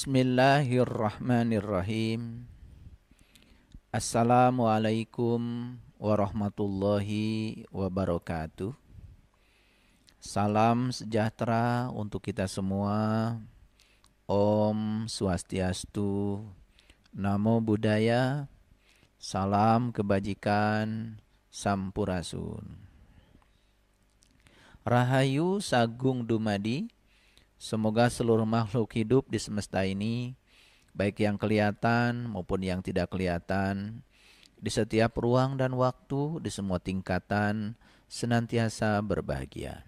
Bismillahirrahmanirrahim. Assalamualaikum warahmatullahi wabarakatuh. Salam sejahtera untuk kita semua. Om Swastiastu, Namo Buddhaya, salam kebajikan, Sampurasun. Rahayu Sagung Dumadi. Semoga seluruh makhluk hidup di semesta ini, baik yang kelihatan maupun yang tidak kelihatan, di setiap ruang dan waktu, di semua tingkatan, senantiasa berbahagia.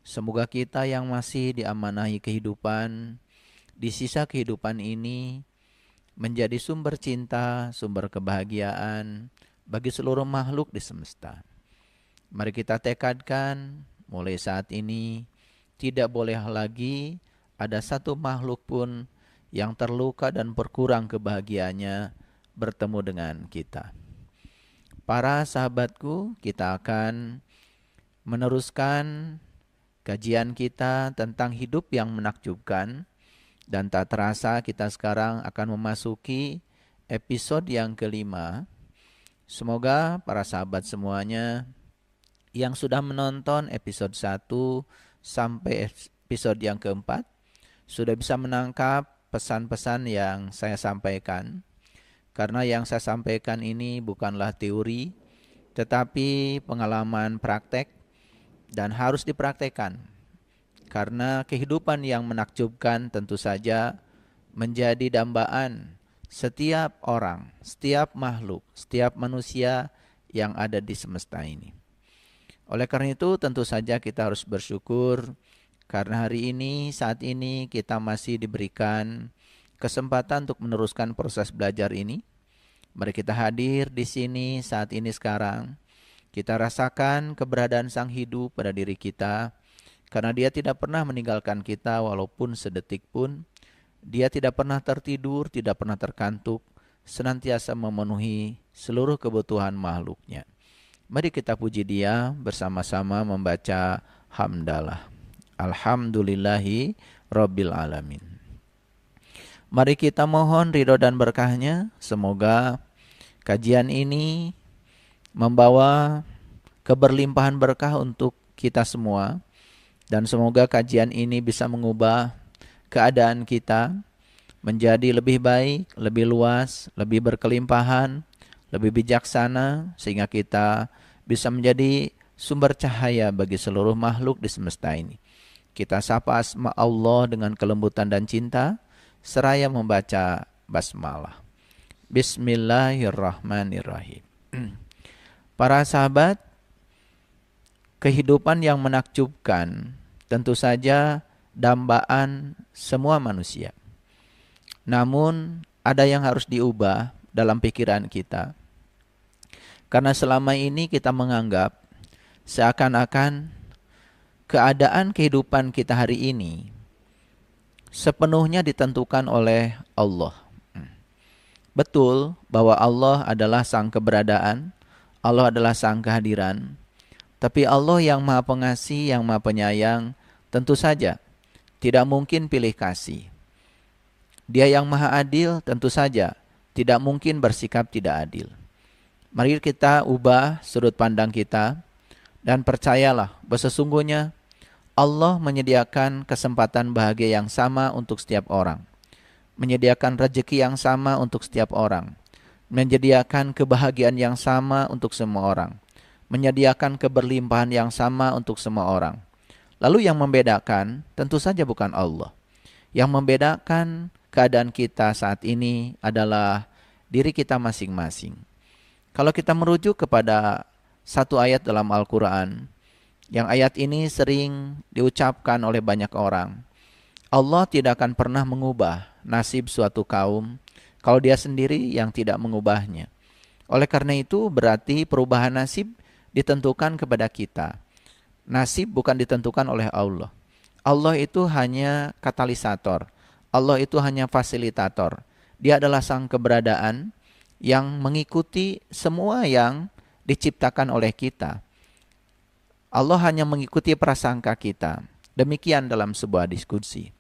Semoga kita yang masih diamanahi kehidupan, di sisa kehidupan ini, menjadi sumber cinta, sumber kebahagiaan bagi seluruh makhluk di semesta. Mari kita tekadkan mulai saat ini, tidak boleh lagi ada satu makhluk pun yang terluka dan berkurang kebahagiaannya bertemu dengan kita. Para sahabatku, kita akan meneruskan kajian kita tentang hidup yang menakjubkan, dan tak terasa kita sekarang akan memasuki episode yang kelima. Semoga para sahabat semuanya yang sudah menonton episode 1 sampai episode yang keempat sudah bisa menangkap pesan-pesan yang saya sampaikan. Karena yang saya sampaikan ini bukanlah teori, tetapi pengalaman praktek dan harus dipraktekkan. Karena kehidupan yang menakjubkan tentu saja menjadi dambaan setiap orang, setiap makhluk, setiap manusia yang ada di semesta ini. Oleh karena itu tentu saja kita harus bersyukur karena hari ini, saat ini kita masih diberikan kesempatan untuk meneruskan proses belajar ini. Mari kita hadir di sini saat ini sekarang. Kita rasakan keberadaan Sang Hidup pada diri kita karena Dia tidak pernah meninggalkan kita walaupun sedetik pun. Dia tidak pernah tertidur, tidak pernah terkantuk, senantiasa memenuhi seluruh kebutuhan makhluknya. Mari kita puji Dia bersama-sama membaca hamdalah. Alhamdulillahi Rabbil Alamin. Mari kita mohon ridho dan berkahnya. Semoga kajian ini membawa keberlimpahan berkah untuk kita semua. Dan semoga kajian ini bisa mengubah keadaan kita menjadi lebih baik, lebih luas, lebih berkelimpahan, lebih bijaksana, sehingga kita bisa menjadi sumber cahaya bagi seluruh makhluk di semesta ini. Kita sapa asma Allah dengan kelembutan dan cinta, seraya membaca basmalah. Bismillahirrahmanirrahim. Para sahabat, kehidupan yang menakjubkan tentu saja dambaan semua manusia. Namun ada yang harus diubah dalam pikiran kita. Karena selama ini kita menganggap seakan-akan keadaan kehidupan kita hari ini sepenuhnya ditentukan oleh Allah. Betul bahwa Allah adalah sang keberadaan, Allah adalah sang kehadiran. Tapi Allah yang Maha Pengasih, yang Maha Penyayang, tentu saja tidak mungkin pilih kasih. Dia yang Maha Adil, tentu saja tidak mungkin bersikap tidak adil. Mari kita ubah sudut pandang kita dan percayalah bahwa sesungguhnya Allah menyediakan kesempatan bahagia yang sama untuk setiap orang. Menyediakan rezeki yang sama untuk setiap orang. Menyediakan kebahagiaan yang sama untuk semua orang. Menyediakan keberlimpahan yang sama untuk semua orang. Lalu yang membedakan tentu saja bukan Allah. Yang membedakan keadaan kita saat ini adalah diri kita masing-masing. Kalau kita merujuk kepada satu ayat dalam Al-Quran, yang ayat ini sering diucapkan oleh banyak orang, Allah tidak akan pernah mengubah nasib suatu kaum kalau Dia sendiri yang tidak mengubahnya. Oleh karena itu berarti perubahan nasib ditentukan kepada kita. Nasib bukan ditentukan oleh Allah. Allah itu hanya katalisator. Allah itu hanya fasilitator. Dia adalah sang keberadaan yang mengikuti semua yang diciptakan oleh kita. Allah hanya mengikuti prasangka kita. Demikian dalam sebuah diskusi.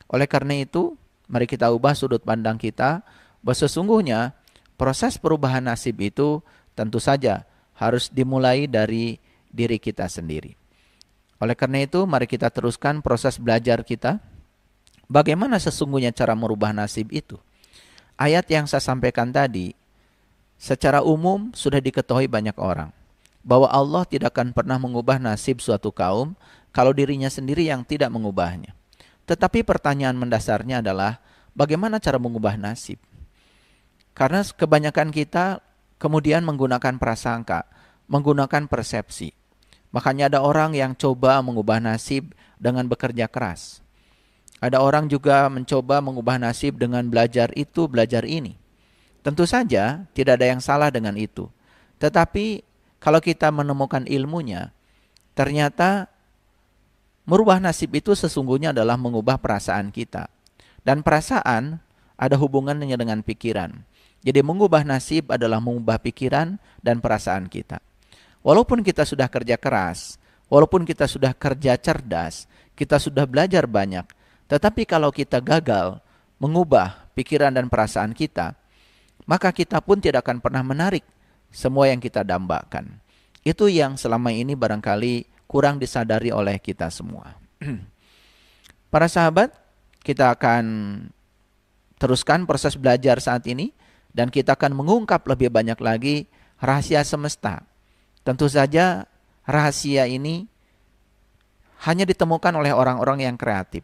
Oleh karena itu, Mari kita ubah sudut pandang kita bahwa sesungguhnya proses perubahan nasib itu tentu saja harus dimulai dari diri kita sendiri. Oleh karena itu, mari kita teruskan proses belajar kita. Bagaimana sesungguhnya cara merubah nasib itu? Ayat yang saya sampaikan tadi, secara umum sudah diketahui banyak orang, bahwa Allah tidak akan pernah mengubah nasib suatu kaum kalau dirinya sendiri yang tidak mengubahnya. Tetapi pertanyaan mendasarnya adalah, bagaimana cara mengubah nasib? Karena kebanyakan kita kemudian menggunakan prasangka, menggunakan persepsi. Makanya ada orang yang coba mengubah nasib dengan bekerja keras. Ada orang juga mencoba mengubah nasib dengan belajar itu, belajar ini. Tentu saja tidak ada yang salah dengan itu. Tetapi kalau kita menemukan ilmunya, ternyata merubah nasib itu sesungguhnya adalah mengubah perasaan kita. Dan perasaan ada hubungannya dengan pikiran. Jadi mengubah nasib adalah mengubah pikiran dan perasaan kita. Walaupun kita sudah kerja keras, walaupun kita sudah kerja cerdas, kita sudah belajar banyak, tetapi kalau kita gagal mengubah pikiran dan perasaan kita, maka kita pun tidak akan pernah menarik semua yang kita dambakan. Itu yang selama ini barangkali kurang disadari oleh kita semua. Para sahabat, kita akan teruskan proses belajar saat ini dan kita akan mengungkap lebih banyak lagi rahasia semesta. Tentu saja rahasia ini hanya ditemukan oleh orang-orang yang kreatif,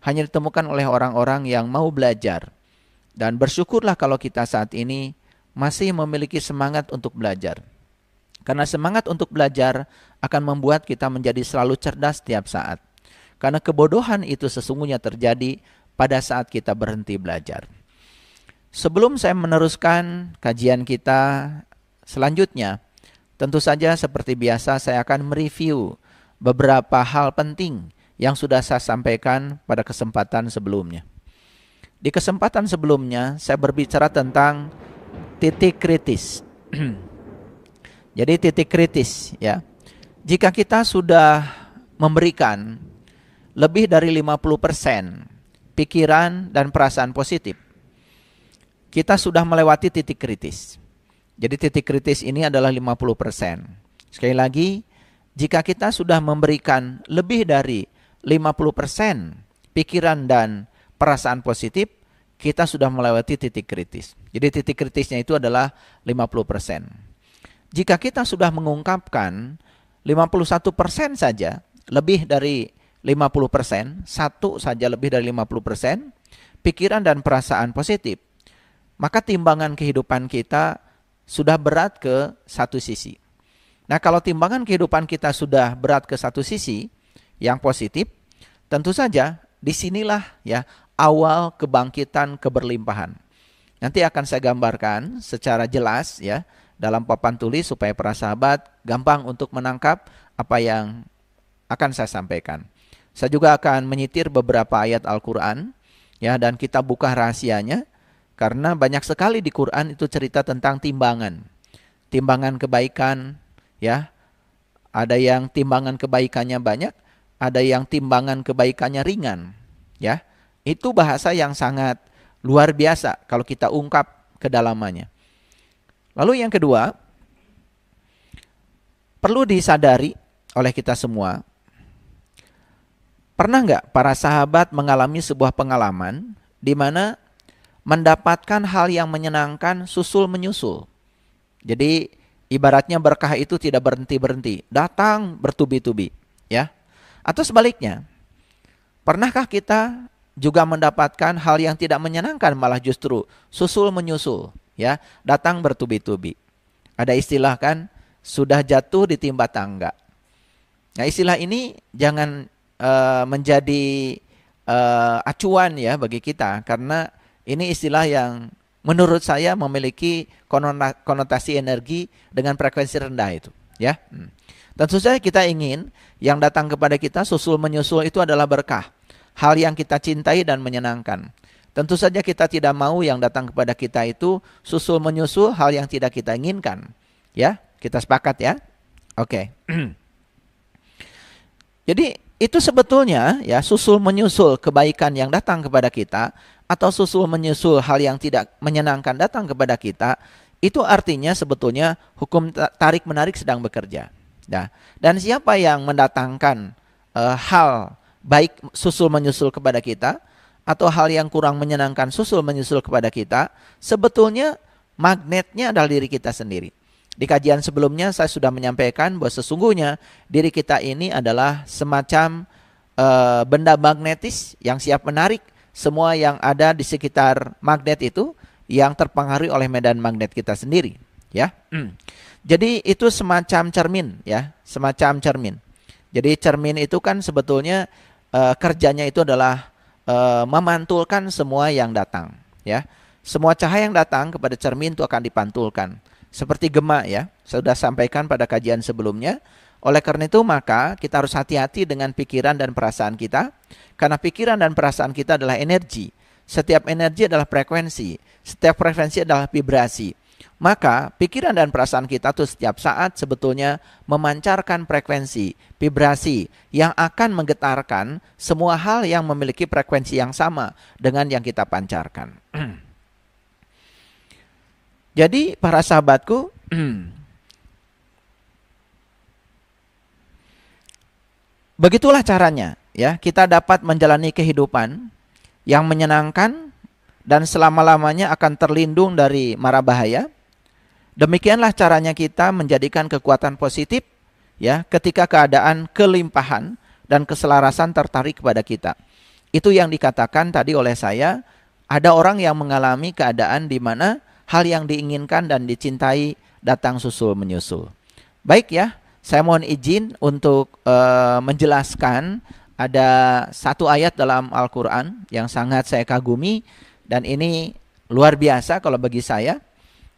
hanya ditemukan oleh orang-orang yang mau belajar. Dan bersyukurlah kalau kita saat ini masih memiliki semangat untuk belajar. Karena semangat untuk belajar akan membuat kita menjadi selalu cerdas setiap saat. Karena kebodohan itu sesungguhnya terjadi pada saat kita berhenti belajar. Sebelum saya meneruskan kajian kita selanjutnya, tentu saja seperti biasa saya akan mereview beberapa hal penting yang sudah saya sampaikan pada kesempatan sebelumnya. Di kesempatan sebelumnya saya berbicara tentang titik kritis. Jadi titik kritis ya. Jika kita sudah memberikan lebih dari 50% pikiran dan perasaan positif, kita sudah melewati titik kritis. Jadi titik kritis ini adalah 50%. Sekali lagi, jika kita sudah memberikan lebih dari 50% pikiran dan perasaan positif, kita sudah melewati titik kritis. Jadi titik kritisnya itu adalah 50%. Jika kita sudah mengungkapkan 51% saja, lebih dari 50%, satu saja lebih dari 50%, pikiran dan perasaan positif, maka timbangan kehidupan kita sudah berat ke satu sisi. Nah, kalau timbangan kehidupan kita sudah berat ke satu sisi, yang positif, tentu saja disinilah ya awal kebangkitan keberlimpahan. Nanti akan saya gambarkan secara jelas ya dalam papan tulis supaya para sahabat gampang untuk menangkap apa yang akan saya sampaikan. Saya juga akan menyitir beberapa ayat Al-Quran ya, dan kita buka rahasianya karena banyak sekali di Quran itu cerita tentang timbangan. Timbangan kebaikan ya. Ada yang timbangan kebaikannya banyak, ada yang timbangan kebaikannya ringan ya. Itu bahasa yang sangat luar biasa kalau kita ungkap kedalamannya. Lalu yang kedua, perlu disadari oleh kita semua, pernah nggak para sahabat mengalami sebuah pengalaman di mana mendapatkan hal yang menyenangkan susul menyusul. Jadi ibaratnya berkah itu tidak berhenti-berhenti, datang bertubi-tubi, ya. Atau sebaliknya, pernahkah kita juga mendapatkan hal yang tidak menyenangkan malah justru susul menyusul, ya, datang bertubi-tubi. Ada istilah kan, sudah jatuh ditimba tangga. Nah, istilah ini jangan menjadi acuan ya bagi kita, karena ini istilah yang menurut saya memiliki konotasi energi dengan frekuensi rendah itu, ya. Tentu saja kita ingin yang datang kepada kita susul menyusul itu adalah berkah, hal yang kita cintai dan menyenangkan. Tentu saja kita tidak mau yang datang kepada kita itu susul menyusul hal yang tidak kita inginkan. Ya, kita sepakat ya? Oke. Jadi itu sebetulnya ya susul menyusul kebaikan yang datang kepada kita atau susul menyusul hal yang tidak menyenangkan datang kepada kita, itu artinya sebetulnya hukum tarik menarik sedang bekerja. Nah, dan siapa yang mendatangkan hal baik susul menyusul kepada kita atau hal yang kurang menyenangkan susul menyusul kepada kita, sebetulnya magnetnya adalah diri kita sendiri. Di kajian sebelumnya saya sudah menyampaikan bahwa sesungguhnya diri kita ini adalah semacam benda magnetis yang siap menarik semua yang ada di sekitar magnet itu yang terpengaruhi oleh medan magnet kita sendiri, ya. Jadi itu semacam cermin, ya, semacam cermin. Jadi cermin itu kan sebetulnya kerjanya itu adalah memantulkan semua yang datang, ya. Semua cahaya yang datang kepada cermin itu akan dipantulkan. Seperti gema, ya. Saya sudah sampaikan pada kajian sebelumnya. Oleh karena itu maka kita harus hati-hati dengan pikiran dan perasaan kita. Karena pikiran dan perasaan kita adalah energi. Setiap energi adalah frekuensi. Setiap frekuensi adalah vibrasi. Maka pikiran dan perasaan kita tuh setiap saat sebetulnya memancarkan frekuensi, vibrasi yang akan menggetarkan semua hal yang memiliki frekuensi yang sama dengan yang kita pancarkan. Jadi para sahabatku, begitulah caranya, ya, kita dapat menjalani kehidupan yang menyenangkan dan selama-lamanya akan terlindung dari mara bahaya. Demikianlah caranya kita menjadikan kekuatan positif, ya, ketika keadaan kelimpahan dan keselarasan tertarik kepada kita. Itu yang dikatakan tadi oleh saya, ada orang yang mengalami keadaan di mana hal yang diinginkan dan dicintai datang susul menyusul. Baik, ya. Saya mohon izin untuk menjelaskan ada satu ayat dalam Al-Quran yang sangat saya kagumi dan ini luar biasa kalau bagi saya.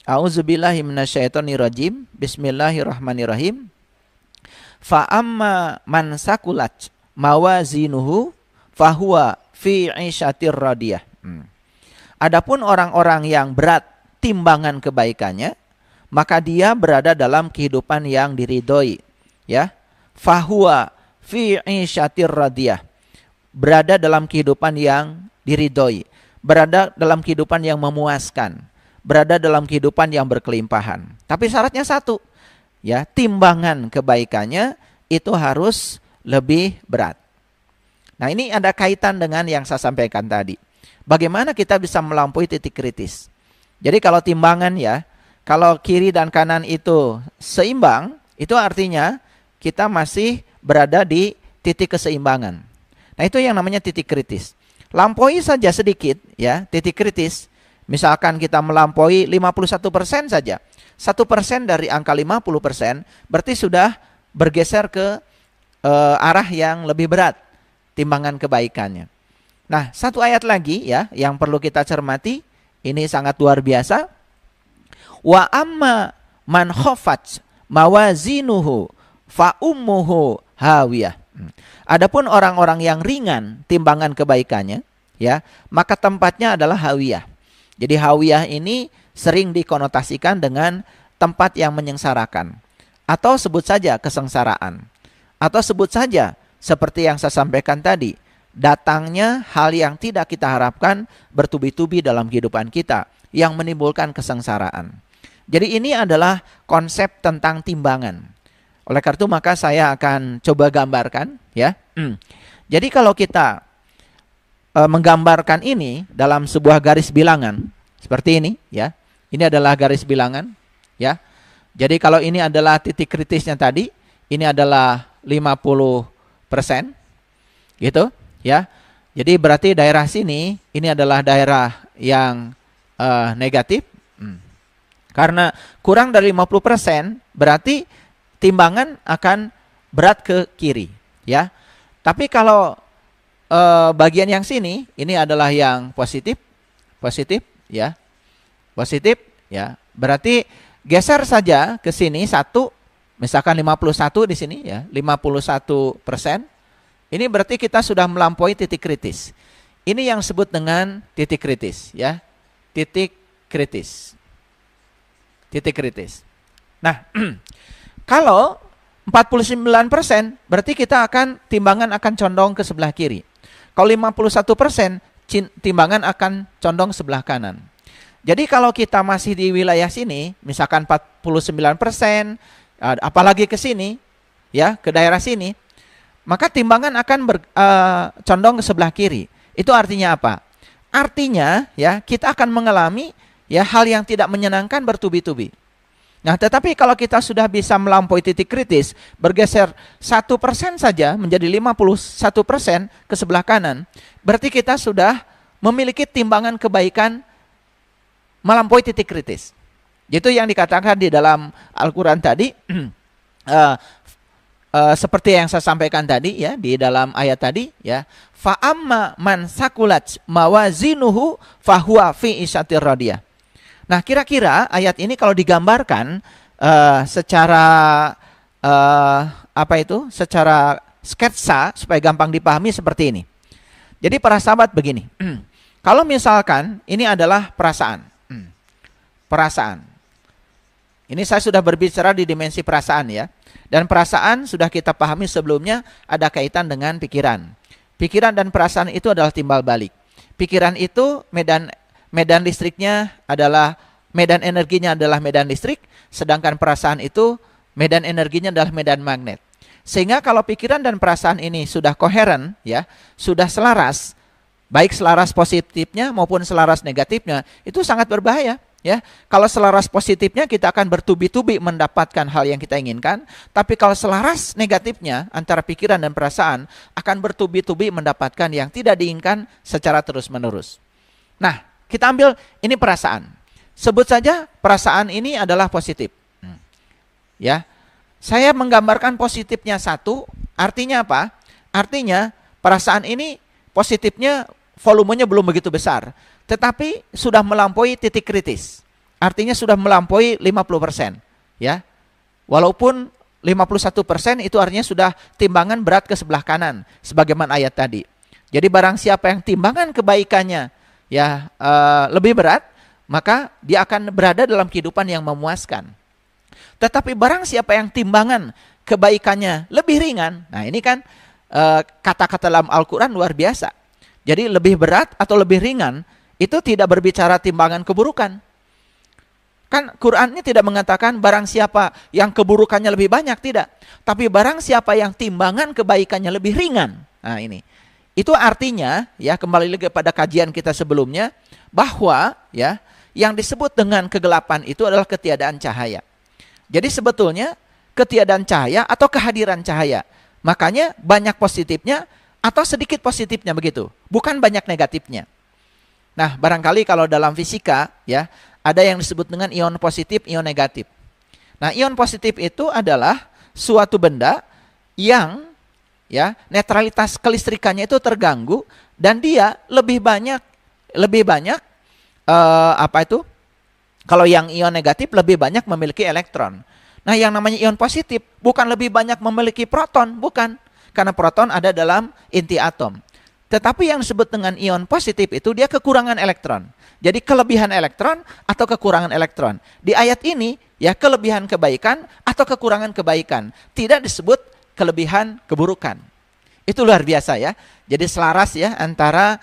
A'udzubillahi minasyaitonirrajim. Bismillahirrahmanirrahim. Fa amma man sakulat mawazinuhu fahuwa fi 'isyatir radiyah. Adapun orang-orang yang berat timbangan kebaikannya, maka dia berada dalam kehidupan yang diridhoi, ya. Fahuwa fi 'isyatir radiyah. Berada dalam kehidupan yang diridhoi, berada dalam kehidupan yang memuaskan, berada dalam kehidupan yang berkelimpahan. Tapi syaratnya satu, ya, timbangan kebaikannya itu harus lebih berat. Nah, ini ada kaitan dengan yang saya sampaikan tadi. Bagaimana kita bisa melampaui titik kritis? Jadi kalau timbangan, ya, kalau kiri dan kanan itu seimbang, itu artinya kita masih berada di titik keseimbangan. Nah, itu yang namanya titik kritis. Lampaui saja sedikit, ya, titik kritis. Misalkan kita melampaui 51% saja. 1% dari angka 50% berarti sudah bergeser ke arah yang lebih berat timbangan kebaikannya. Nah, satu ayat lagi, ya, yang perlu kita cermati, ini sangat luar biasa. Wa amma man khafat mawazinuhu fa ummuhu hawiyah. Adapun orang-orang yang ringan timbangan kebaikannya, ya, maka tempatnya adalah hawiyah. Jadi hawiyah ini sering dikonotasikan dengan tempat yang menyengsarakan, atau sebut saja kesengsaraan, atau sebut saja seperti yang saya sampaikan tadi, datangnya hal yang tidak kita harapkan bertubi-tubi dalam kehidupan kita yang menimbulkan kesengsaraan. Jadi ini adalah konsep tentang timbangan. Oleh karena itu maka saya akan coba gambarkan, ya. Jadi kalau kita menggambarkan ini dalam sebuah garis bilangan seperti ini, ya. Ini adalah garis bilangan, ya. Jadi kalau ini adalah titik kritisnya tadi, ini adalah 50%, gitu, ya. Jadi berarti daerah sini ini adalah daerah yang negatif. Karena kurang dari 50% berarti timbangan akan berat ke kiri, ya. Tapi kalau bagian yang sini ini adalah yang positif, ya. Positif, ya. Berarti geser saja ke sini satu, misalkan 51 di sini, ya, 51%. Ini berarti kita sudah melampaui titik kritis. Ini yang disebut dengan titik kritis, ya. Titik kritis. Titik kritis. Nah, kalau 49%, berarti kita akan timbangan akan condong ke sebelah kiri. Kalau 51%, timbangan akan condong sebelah kanan. Jadi kalau kita masih di wilayah sini, misalkan 49%, apalagi ke sini, ya, ke daerah sini, maka timbangan akan condong ke sebelah kiri. Itu artinya apa? Artinya, ya, kita akan mengalami ya hal yang tidak menyenangkan bertubi-tubi. Nah, tetapi kalau kita sudah bisa melampaui titik kritis, bergeser 1% saja menjadi 51% ke sebelah kanan, berarti kita sudah memiliki timbangan kebaikan melampaui titik kritis. Itu yang dikatakan di dalam Al-Quran tadi, seperti yang saya sampaikan tadi ya, di dalam ayat tadi ya, fa amma man sakulat mawazinuhu fahuwa fi isyatir radiyah. Nah, kira-kira ayat ini kalau digambarkan secara secara sketsa supaya gampang dipahami seperti ini. Jadi para sahabat begini, kalau misalkan ini adalah perasaan, ini saya sudah berbicara di dimensi perasaan ya, dan perasaan sudah kita pahami sebelumnya ada kaitan dengan pikiran. Pikiran dan perasaan itu adalah timbal balik. Pikiran itu medan listriknya adalah, medan energinya adalah medan listrik, sedangkan perasaan itu medan energinya adalah medan magnet. Sehingga kalau pikiran dan perasaan ini sudah koheren, ya, sudah selaras, baik selaras positifnya maupun selaras negatifnya, itu sangat berbahaya. Ya, kalau selaras positifnya kita akan bertubi-tubi mendapatkan hal yang kita inginkan, tapi kalau selaras negatifnya antara pikiran dan perasaan akan bertubi-tubi mendapatkan yang tidak diinginkan secara terus-menerus. Nah, kita ambil ini perasaan. Sebut saja perasaan ini adalah positif. Ya, saya menggambarkan positifnya 1, artinya apa? Artinya perasaan ini positifnya volumenya belum begitu besar, tetapi sudah melampaui titik kritis. Artinya sudah melampaui 50%. Ya, walaupun 51% itu artinya sudah timbangan berat ke sebelah kanan, sebagaimana ayat tadi. Jadi barang siapa yang timbangan kebaikannya ya lebih berat, maka dia akan berada dalam kehidupan yang memuaskan. Tetapi barang siapa yang timbangan kebaikannya lebih ringan, nah ini kan kata-kata dalam Al-Quran luar biasa. Jadi lebih berat atau lebih ringan, itu tidak berbicara timbangan keburukan. Kan Quran ini tidak mengatakan barang siapa yang keburukannya lebih banyak, tidak. Tapi barang siapa yang timbangan kebaikannya lebih ringan. Nah ini. Itu artinya, ya kembali lagi pada kajian kita sebelumnya, bahwa ya yang disebut dengan kegelapan itu adalah ketiadaan cahaya. Jadi sebetulnya ketiadaan cahaya atau kehadiran cahaya. Makanya banyak positifnya atau sedikit positifnya begitu. Bukan banyak negatifnya. Nah, barangkali kalau dalam fisika ya ada yang disebut dengan ion positif, ion negatif. Nah, ion positif itu adalah suatu benda yang ya netralitas kelistrikannya itu terganggu dan dia lebih banyak kalau yang ion negatif lebih banyak memiliki elektron. Nah, yang namanya ion positif bukan lebih banyak memiliki proton, bukan. Karena proton ada dalam inti atom. Tetapi yang disebut dengan ion positif itu dia kekurangan elektron. Jadi kelebihan elektron atau kekurangan elektron. Di ayat ini ya kelebihan kebaikan atau kekurangan kebaikan. Tidak disebut kelebihan keburukan. Itu luar biasa ya. Jadi selaras ya antara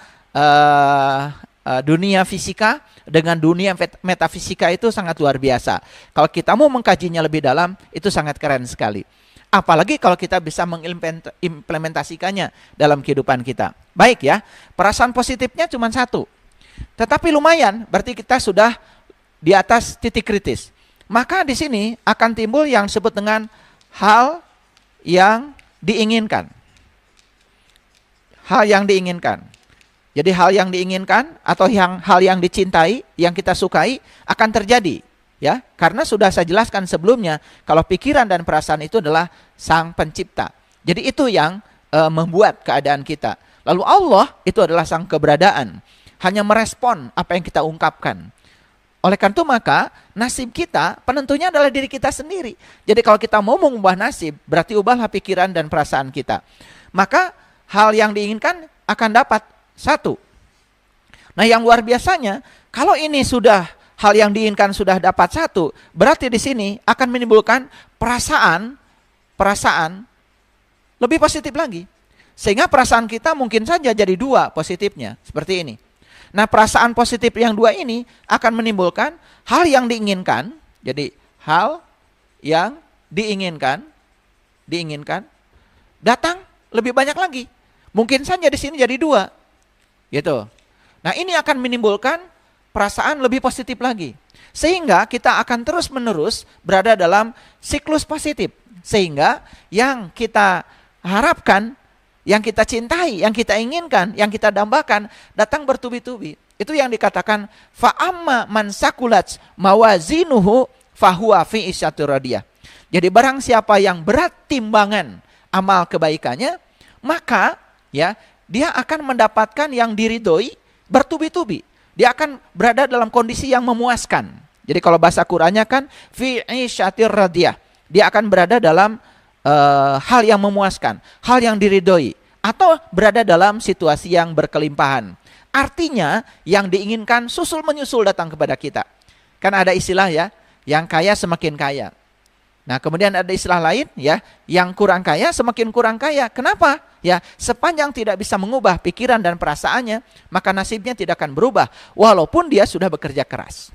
dunia fisika dengan dunia metafisika itu sangat luar biasa. Kalau kita mau mengkajinya lebih dalam, itu sangat keren sekali. Apalagi kalau kita bisa mengimplementasikannya dalam kehidupan kita. Baik ya, perasaan positifnya cuma 1. Tetapi lumayan, berarti kita sudah di atas titik kritis. Maka di sini akan timbul yang disebut dengan hal yang diinginkan. Hal yang diinginkan. Jadi hal yang diinginkan atau hal yang dicintai, yang kita sukai akan terjadi, ya. Karena sudah saya jelaskan sebelumnya, kalau pikiran dan perasaan itu adalah Sang Pencipta. Jadi itu yang membuat keadaan kita. Lalu Allah itu adalah Sang Keberadaan, hanya merespon apa yang kita ungkapkan. Oleh karena itu maka nasib kita penentunya adalah diri kita sendiri. Jadi kalau kita mau mengubah nasib, berarti ubahlah pikiran dan perasaan kita. Maka hal yang diinginkan akan dapat. 1. Nah, yang luar biasanya, kalau ini sudah hal yang diinginkan sudah dapat 1, berarti di sini akan menimbulkan perasaan perasaan lebih positif lagi. Sehingga perasaan kita mungkin saja jadi 2 positifnya, seperti ini. Nah, perasaan positif yang 2 ini akan menimbulkan hal yang diinginkan. Jadi, hal yang diinginkan datang lebih banyak lagi. Mungkin saja di sini jadi 2. Gitu. Nah, ini akan menimbulkan perasaan lebih positif lagi. Sehingga kita akan terus-menerus berada dalam siklus positif. Sehingga yang kita harapkan, yang kita cintai, yang kita inginkan, yang kita dambakan datang bertubi-tubi. Itu yang dikatakan fa'amma man sakulat mawazinuhu fahuwa fi isyatir radiyah. Jadi barang siapa yang berat timbangan amal kebaikannya, maka ya dia akan mendapatkan yang diridhoi bertubi-tubi. Dia akan berada dalam kondisi yang memuaskan. Jadi kalau bahasa Qur'annya kan fi isyatir radiyah. Dia akan berada dalam hal yang memuaskan, hal yang diridhoi, atau berada dalam situasi yang berkelimpahan. Artinya yang diinginkan susul menyusul datang kepada kita. Kan ada istilah ya, yang kaya semakin kaya. Nah, kemudian ada istilah lain ya, yang kurang kaya semakin kurang kaya. Kenapa? Ya, sepanjang tidak bisa mengubah pikiran dan perasaannya, maka nasibnya tidak akan berubah walaupun dia sudah bekerja keras.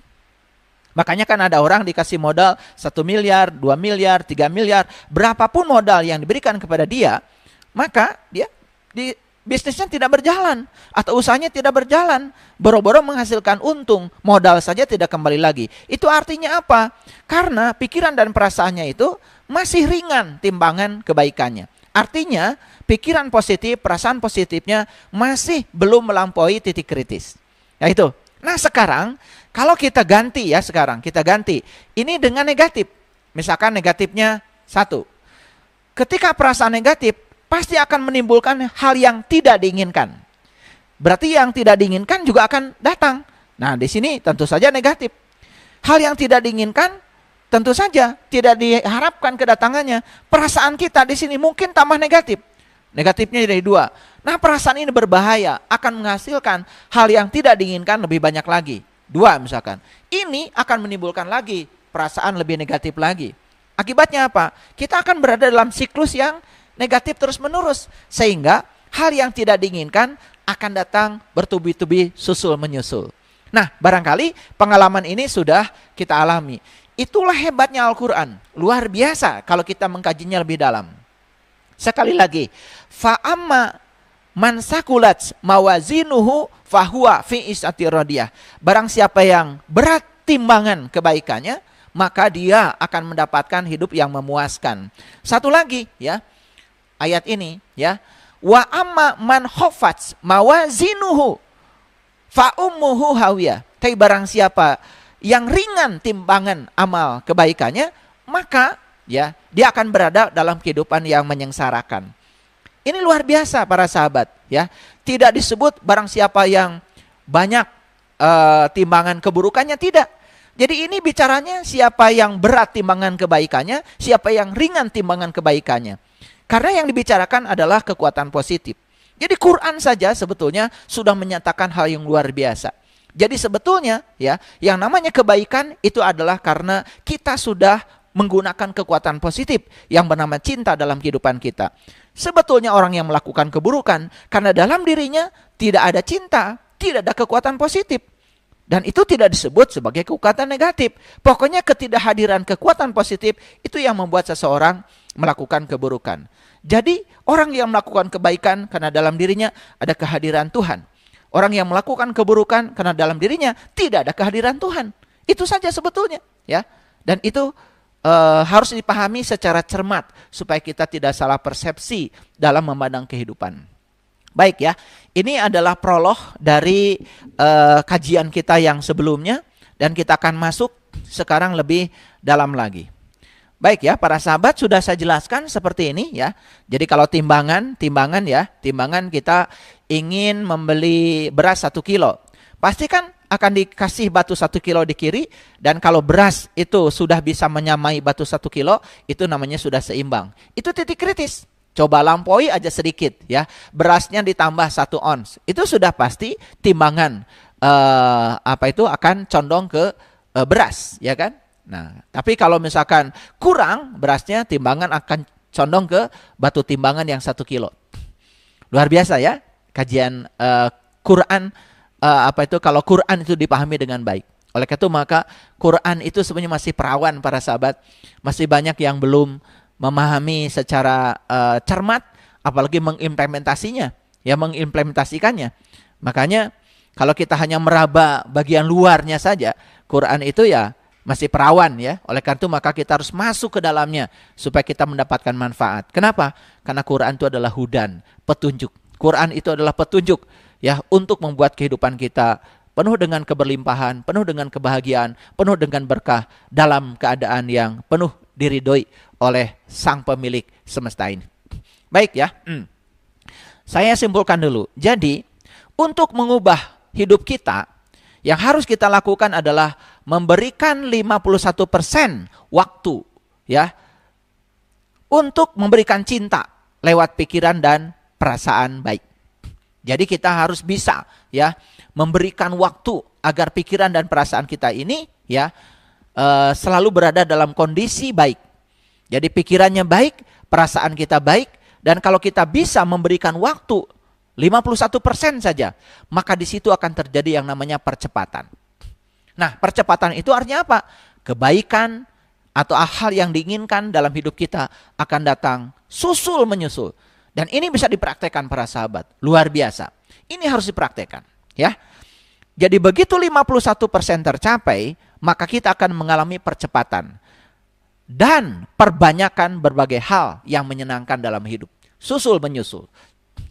Makanya kan ada orang dikasih modal 1 miliar, 2 miliar, 3 miliar, berapapun modal yang diberikan kepada dia, maka dia di bisnisnya tidak berjalan atau usahanya tidak berjalan, boro-boro menghasilkan untung, modal saja tidak kembali lagi. Itu artinya apa? Karena pikiran dan perasaannya itu masih ringan timbangan kebaikannya. Artinya pikiran positif, perasaan positifnya masih belum melampaui titik kritis. Ya itu. Nah, sekarang kalau kita ganti ya, kita ganti ini dengan negatif. Misalkan negatifnya 1. Ketika perasaan negatif pasti akan menimbulkan hal yang tidak diinginkan. Berarti yang tidak diinginkan juga akan datang. Nah, di sini tentu saja negatif. Hal yang tidak diinginkan tentu saja tidak diharapkan kedatangannya. Perasaan kita di sini mungkin tambah negatif. Negatifnya jadi 2. Nah, perasaan ini berbahaya, akan menghasilkan hal yang tidak diinginkan lebih banyak lagi. 2 misalkan. Ini akan menimbulkan lagi perasaan lebih negatif lagi. Akibatnya apa? Kita akan berada dalam siklus yang negatif terus-menerus. Sehingga hal yang tidak diinginkan akan datang bertubi-tubi susul menyusul. Nah, barangkali pengalaman ini sudah kita alami. Itulah hebatnya Al-Quran. Luar biasa kalau kita mengkajinya lebih dalam. Sekali lagi, fa'amma man sakulat mawazinuhu fahuwa fi isyatir radiyah. Barang siapa yang berat timbangan kebaikannya, maka dia akan mendapatkan hidup yang memuaskan. Satu lagi ya, ayat ini ya, wa amma man khafat mawazinuhu fa ummuhu hawiyah. Tapi barang siapa yang ringan timbangan amal kebaikannya, maka ya dia akan berada dalam kehidupan yang menyengsarakan. Ini luar biasa para sahabat ya. Tidak disebut barang siapa yang banyak timbangan keburukannya, tidak. Jadi ini bicaranya siapa yang berat timbangan kebaikannya, siapa yang ringan timbangan kebaikannya. Karena yang dibicarakan adalah kekuatan positif. Jadi Quran saja sebetulnya sudah menyatakan hal yang luar biasa. Jadi sebetulnya ya, yang namanya kebaikan itu adalah karena kita sudah menggunakan kekuatan positif yang bernama cinta dalam kehidupan kita. Sebetulnya orang yang melakukan keburukan karena dalam dirinya tidak ada cinta, tidak ada kekuatan positif. Dan itu tidak disebut sebagai kekuatan negatif. Pokoknya ketidakhadiran kekuatan positif itu yang membuat seseorang melakukan keburukan. Jadi orang yang melakukan kebaikan karena dalam dirinya ada kehadiran Tuhan. Orang yang melakukan keburukan karena dalam dirinya tidak ada kehadiran Tuhan. Itu saja sebetulnya ya. Dan itu harus dipahami secara cermat supaya kita tidak salah persepsi dalam memandang kehidupan. Baik ya, ini adalah prolog dari kajian kita yang sebelumnya dan kita akan masuk sekarang lebih dalam lagi. Baik ya, para sahabat sudah saya jelaskan seperti ini ya. Jadi kalau timbangan kita ingin membeli beras 1 kilo. Pasti kan akan dikasih batu 1 kilo di kiri, dan kalau beras itu sudah bisa menyamai batu 1 kilo, itu namanya sudah seimbang. Itu titik kritis. Coba lampaui aja sedikit ya, berasnya ditambah 1 ons, itu sudah pasti timbangan akan condong ke beras, ya kan? Nah, tapi kalau misalkan kurang berasnya, timbangan akan condong ke batu timbangan yang 1 kilo. Luar biasa ya kajian Quran, kalau Quran itu dipahami dengan baik. Oleh karena itu maka Quran itu sebenarnya masih perawan para sahabat, masih banyak yang belum memahami secara cermat, apalagi mengimplementasikannya. Makanya kalau kita hanya meraba bagian luarnya saja, Quran itu ya masih perawan ya. Oleh karena itu maka kita harus masuk ke dalamnya supaya kita mendapatkan manfaat. Kenapa? Karena Quran itu adalah hudan, petunjuk. Quran itu adalah petunjuk ya untuk membuat kehidupan kita penuh dengan keberlimpahan, penuh dengan kebahagiaan, penuh dengan berkah dalam keadaan yang penuh diridhoi oleh Sang Pemilik semesta ini. Baik ya. Saya simpulkan dulu. Jadi, untuk mengubah hidup kita, yang harus kita lakukan adalah memberikan 51% waktu ya untuk memberikan cinta lewat pikiran dan perasaan baik. Jadi kita harus bisa ya memberikan waktu agar pikiran dan perasaan kita ini ya selalu berada dalam kondisi baik. Jadi pikirannya baik, perasaan kita baik, dan kalau kita bisa memberikan waktu 51% saja, maka di situ akan terjadi yang namanya percepatan. Nah, percepatan itu artinya apa? Kebaikan atau hal yang diinginkan dalam hidup kita akan datang susul menyusul. Dan ini bisa dipraktekkan para sahabat. Luar biasa. Ini harus dipraktekkan. Ya. Jadi begitu 51% tercapai, maka kita akan mengalami percepatan. Dan perbanyakan berbagai hal yang menyenangkan dalam hidup. Susul menyusul.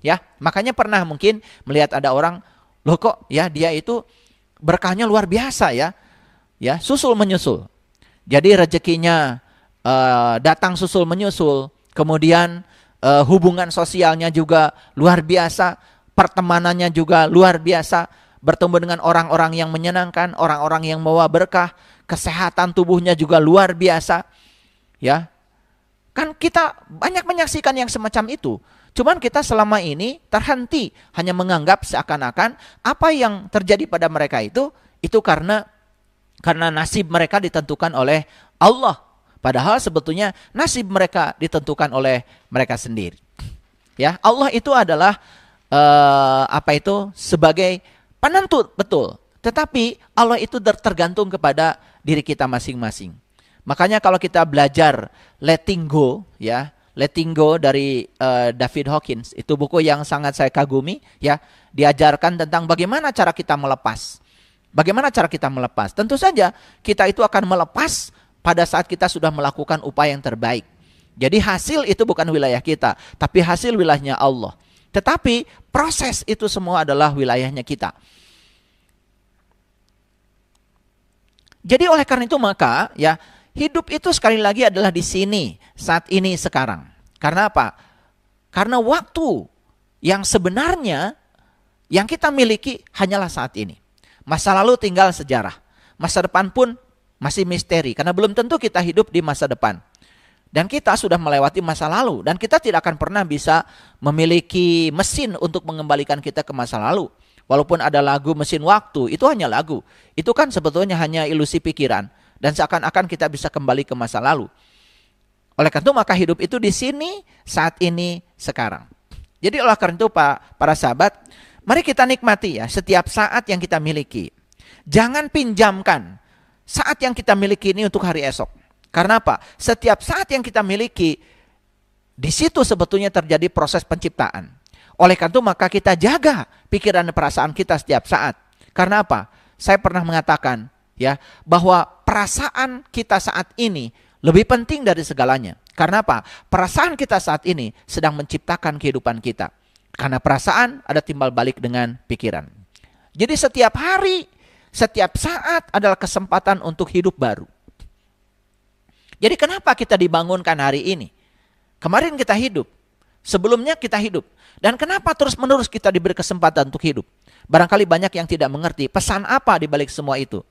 Ya, makanya pernah mungkin melihat ada orang, loh kok ya dia itu berkahnya luar biasa ya. Ya, susul menyusul. Jadi rezekinya datang susul menyusul. Kemudian hubungan sosialnya juga luar biasa, pertemanannya juga luar biasa, bertemu dengan orang-orang yang menyenangkan, orang-orang yang membawa berkah, kesehatan tubuhnya juga luar biasa. Ya. Kan kita banyak menyaksikan yang semacam itu. Cuman kita selama ini terhenti hanya menganggap seakan-akan apa yang terjadi pada mereka itu karena nasib mereka ditentukan oleh Allah. Padahal sebetulnya nasib mereka ditentukan oleh mereka sendiri. Ya, Allah itu adalah sebagai penentu betul. Tetapi Allah itu tergantung kepada diri kita masing-masing. Makanya kalau kita belajar letting go ya, Letting Go dari David Hawkins, itu buku yang sangat saya kagumi ya. Diajarkan tentang bagaimana cara kita melepas. Bagaimana cara kita melepas? Tentu saja kita itu akan melepas pada saat kita sudah melakukan upaya yang terbaik. Jadi hasil itu bukan wilayah kita, tapi hasil wilayahnya Allah. Tetapi proses itu semua adalah wilayahnya kita. Jadi oleh karena itu maka ya hidup itu sekali lagi adalah di sini, saat ini, sekarang. Karena apa? Karena waktu yang sebenarnya yang kita miliki hanyalah saat ini. Masa lalu tinggal sejarah. Masa depan pun masih misteri. Karena belum tentu kita hidup di masa depan. Dan kita sudah melewati masa lalu. Dan kita tidak akan pernah bisa memiliki mesin untuk mengembalikan kita ke masa lalu. Walaupun ada lagu mesin waktu, itu hanya lagu. Itu kan sebetulnya hanya ilusi pikiran. Dan seakan-akan kita bisa kembali ke masa lalu. Oleh karena itu maka hidup itu di sini, saat ini, sekarang. Jadi oleh karena itu para sahabat, mari kita nikmati ya setiap saat yang kita miliki. Jangan pinjamkan saat yang kita miliki ini untuk hari esok. Karena apa? Setiap saat yang kita miliki, di situ sebetulnya terjadi proses penciptaan. Oleh karena itu maka kita jaga pikiran dan perasaan kita setiap saat. Karena apa? Saya pernah mengatakan ya bahwa perasaan kita saat ini lebih penting dari segalanya. Karena apa? Perasaan kita saat ini sedang menciptakan kehidupan kita. Karena perasaan ada timbal balik dengan pikiran. Jadi setiap hari, setiap saat adalah kesempatan untuk hidup baru. Jadi kenapa kita dibangunkan hari ini? Kemarin kita hidup, sebelumnya kita hidup. Dan kenapa terus-menerus kita diberi kesempatan untuk hidup? Barangkali banyak yang tidak mengerti pesan apa di balik semua itu.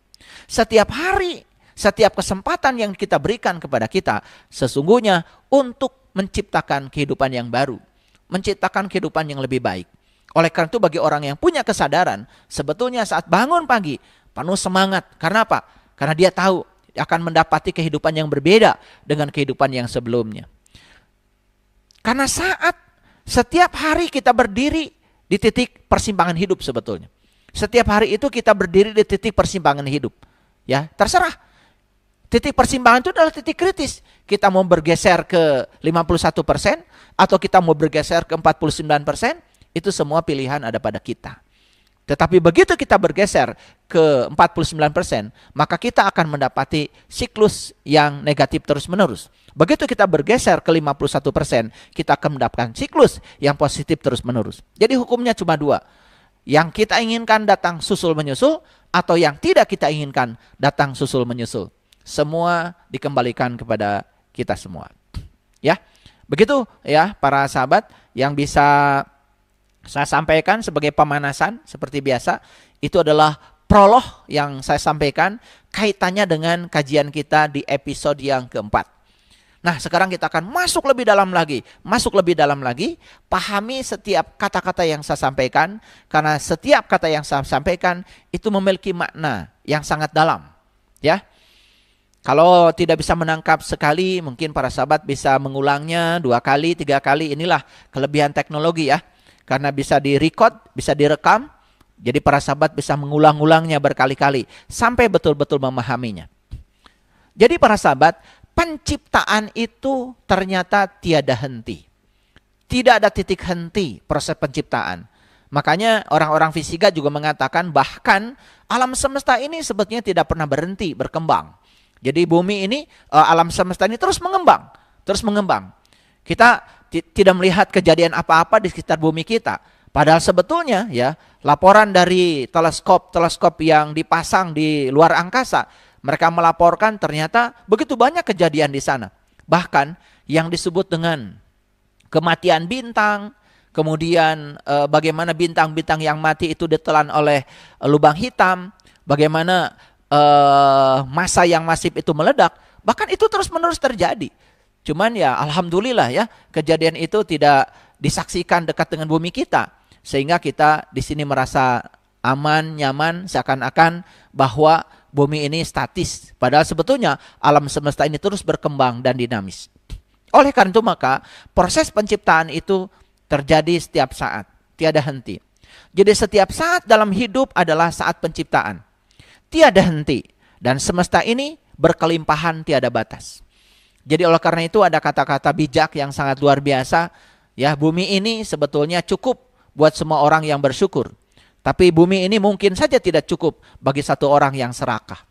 Setiap hari, setiap kesempatan yang kita berikan kepada kita, sesungguhnya untuk menciptakan kehidupan yang baru. Menciptakan kehidupan yang lebih baik. Oleh karena itu bagi orang yang punya kesadaran, sebetulnya saat bangun pagi, penuh semangat. Karena apa? Karena dia tahu akan mendapati kehidupan yang berbeda dengan kehidupan yang sebelumnya. Karena setiap hari kita berdiri di titik persimpangan hidup sebetulnya. Setiap hari itu kita berdiri di titik persimpangan hidup. Ya, terserah. Titik persimpangan itu adalah titik kritis. Kita mau bergeser ke 51% atau kita mau bergeser ke 49%, itu semua pilihan ada pada kita. Tetapi begitu kita bergeser ke 49%, maka kita akan mendapati siklus yang negatif terus-menerus. Begitu kita bergeser ke 51%, kita akan mendapatkan siklus yang positif terus-menerus. Jadi hukumnya cuma dua. Yang kita inginkan datang susul-menyusul, atau yang tidak kita inginkan datang susul-menyusul. Semua dikembalikan kepada kita semua. Ya, begitu ya para sahabat yang bisa saya sampaikan sebagai pemanasan seperti biasa. Itu adalah prolog yang saya sampaikan kaitannya dengan kajian kita di episode yang keempat. Nah, sekarang kita akan masuk lebih dalam lagi, pahami setiap kata-kata yang saya sampaikan, karena setiap kata yang saya sampaikan itu memiliki makna yang sangat dalam, ya. Kalau tidak bisa menangkap sekali, mungkin para sahabat bisa mengulangnya 2 kali, 3 kali. Inilah kelebihan teknologi ya. Karena bisa di-record, bisa direkam. Jadi para sahabat bisa mengulang-ulangnya berkali-kali sampai betul-betul memahaminya. Jadi para sahabat, penciptaan itu ternyata tiada henti. Tidak ada titik henti proses penciptaan. Makanya orang-orang fisika juga mengatakan bahkan alam semesta ini sebetulnya tidak pernah berhenti berkembang. Jadi bumi ini, alam semesta ini terus mengembang. Kita tidak melihat kejadian apa-apa di sekitar bumi kita. Padahal sebetulnya ya, laporan dari teleskop yang dipasang di luar angkasa, mereka melaporkan ternyata begitu banyak kejadian di sana. Bahkan yang disebut dengan kematian bintang, kemudian bagaimana bintang-bintang yang mati itu ditelan oleh lubang hitam, bagaimana massa yang masif itu meledak, bahkan itu terus-menerus terjadi. Cuman ya alhamdulillah ya, kejadian itu tidak disaksikan dekat dengan bumi kita, sehingga kita di sini merasa aman, nyaman, seakan-akan bahwa bumi ini statis. Padahal sebetulnya alam semesta ini terus berkembang dan dinamis. Oleh karena itu maka proses penciptaan itu terjadi setiap saat, tiada henti. Jadi setiap saat dalam hidup adalah saat penciptaan. Tiada henti, dan semesta ini berkelimpahan tiada batas. Jadi oleh karena itu ada kata-kata bijak yang sangat luar biasa. Ya, bumi ini sebetulnya cukup buat semua orang yang bersyukur. Tapi bumi ini mungkin saja tidak cukup bagi satu orang yang serakah.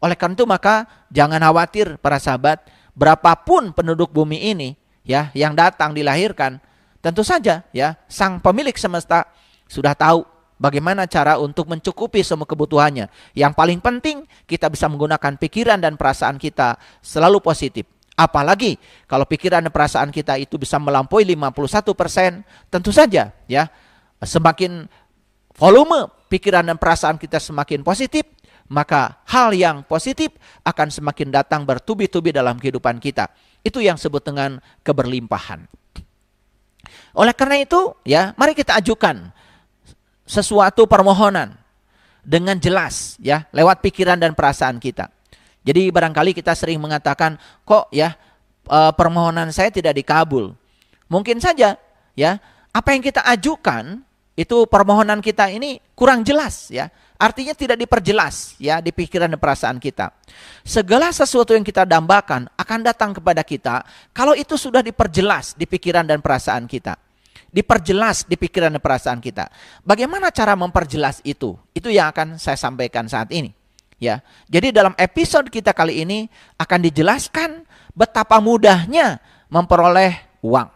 Oleh karena itu maka jangan khawatir para sahabat, berapapun penduduk bumi ini ya yang datang dilahirkan, tentu saja ya sang pemilik semesta sudah tahu bagaimana cara untuk mencukupi semua kebutuhannya. Yang paling penting kita bisa menggunakan pikiran dan perasaan kita selalu positif. Apalagi kalau pikiran dan perasaan kita itu bisa melampaui 51%, tentu saja ya semakin volume pikiran dan perasaan kita semakin positif, maka hal yang positif akan semakin datang bertubi-tubi dalam kehidupan kita. Itu yang disebut dengan keberlimpahan. Oleh karena itu ya, mari kita ajukan sesuatu permohonan dengan jelas ya lewat pikiran dan perasaan kita. Jadi barangkali kita sering mengatakan kok ya permohonan saya tidak dikabul. Mungkin saja ya apa yang kita ajukan itu permohonan kita ini kurang jelas ya. Artinya tidak diperjelas ya di pikiran dan perasaan kita. Segala sesuatu yang kita dambakan akan datang kepada kita kalau itu sudah diperjelas di pikiran dan perasaan kita. Diperjelas di pikiran dan perasaan kita. Bagaimana cara memperjelas itu? Itu yang akan saya sampaikan saat ini. Ya, jadi dalam episode kita kali ini akan dijelaskan betapa mudahnya memperoleh uang,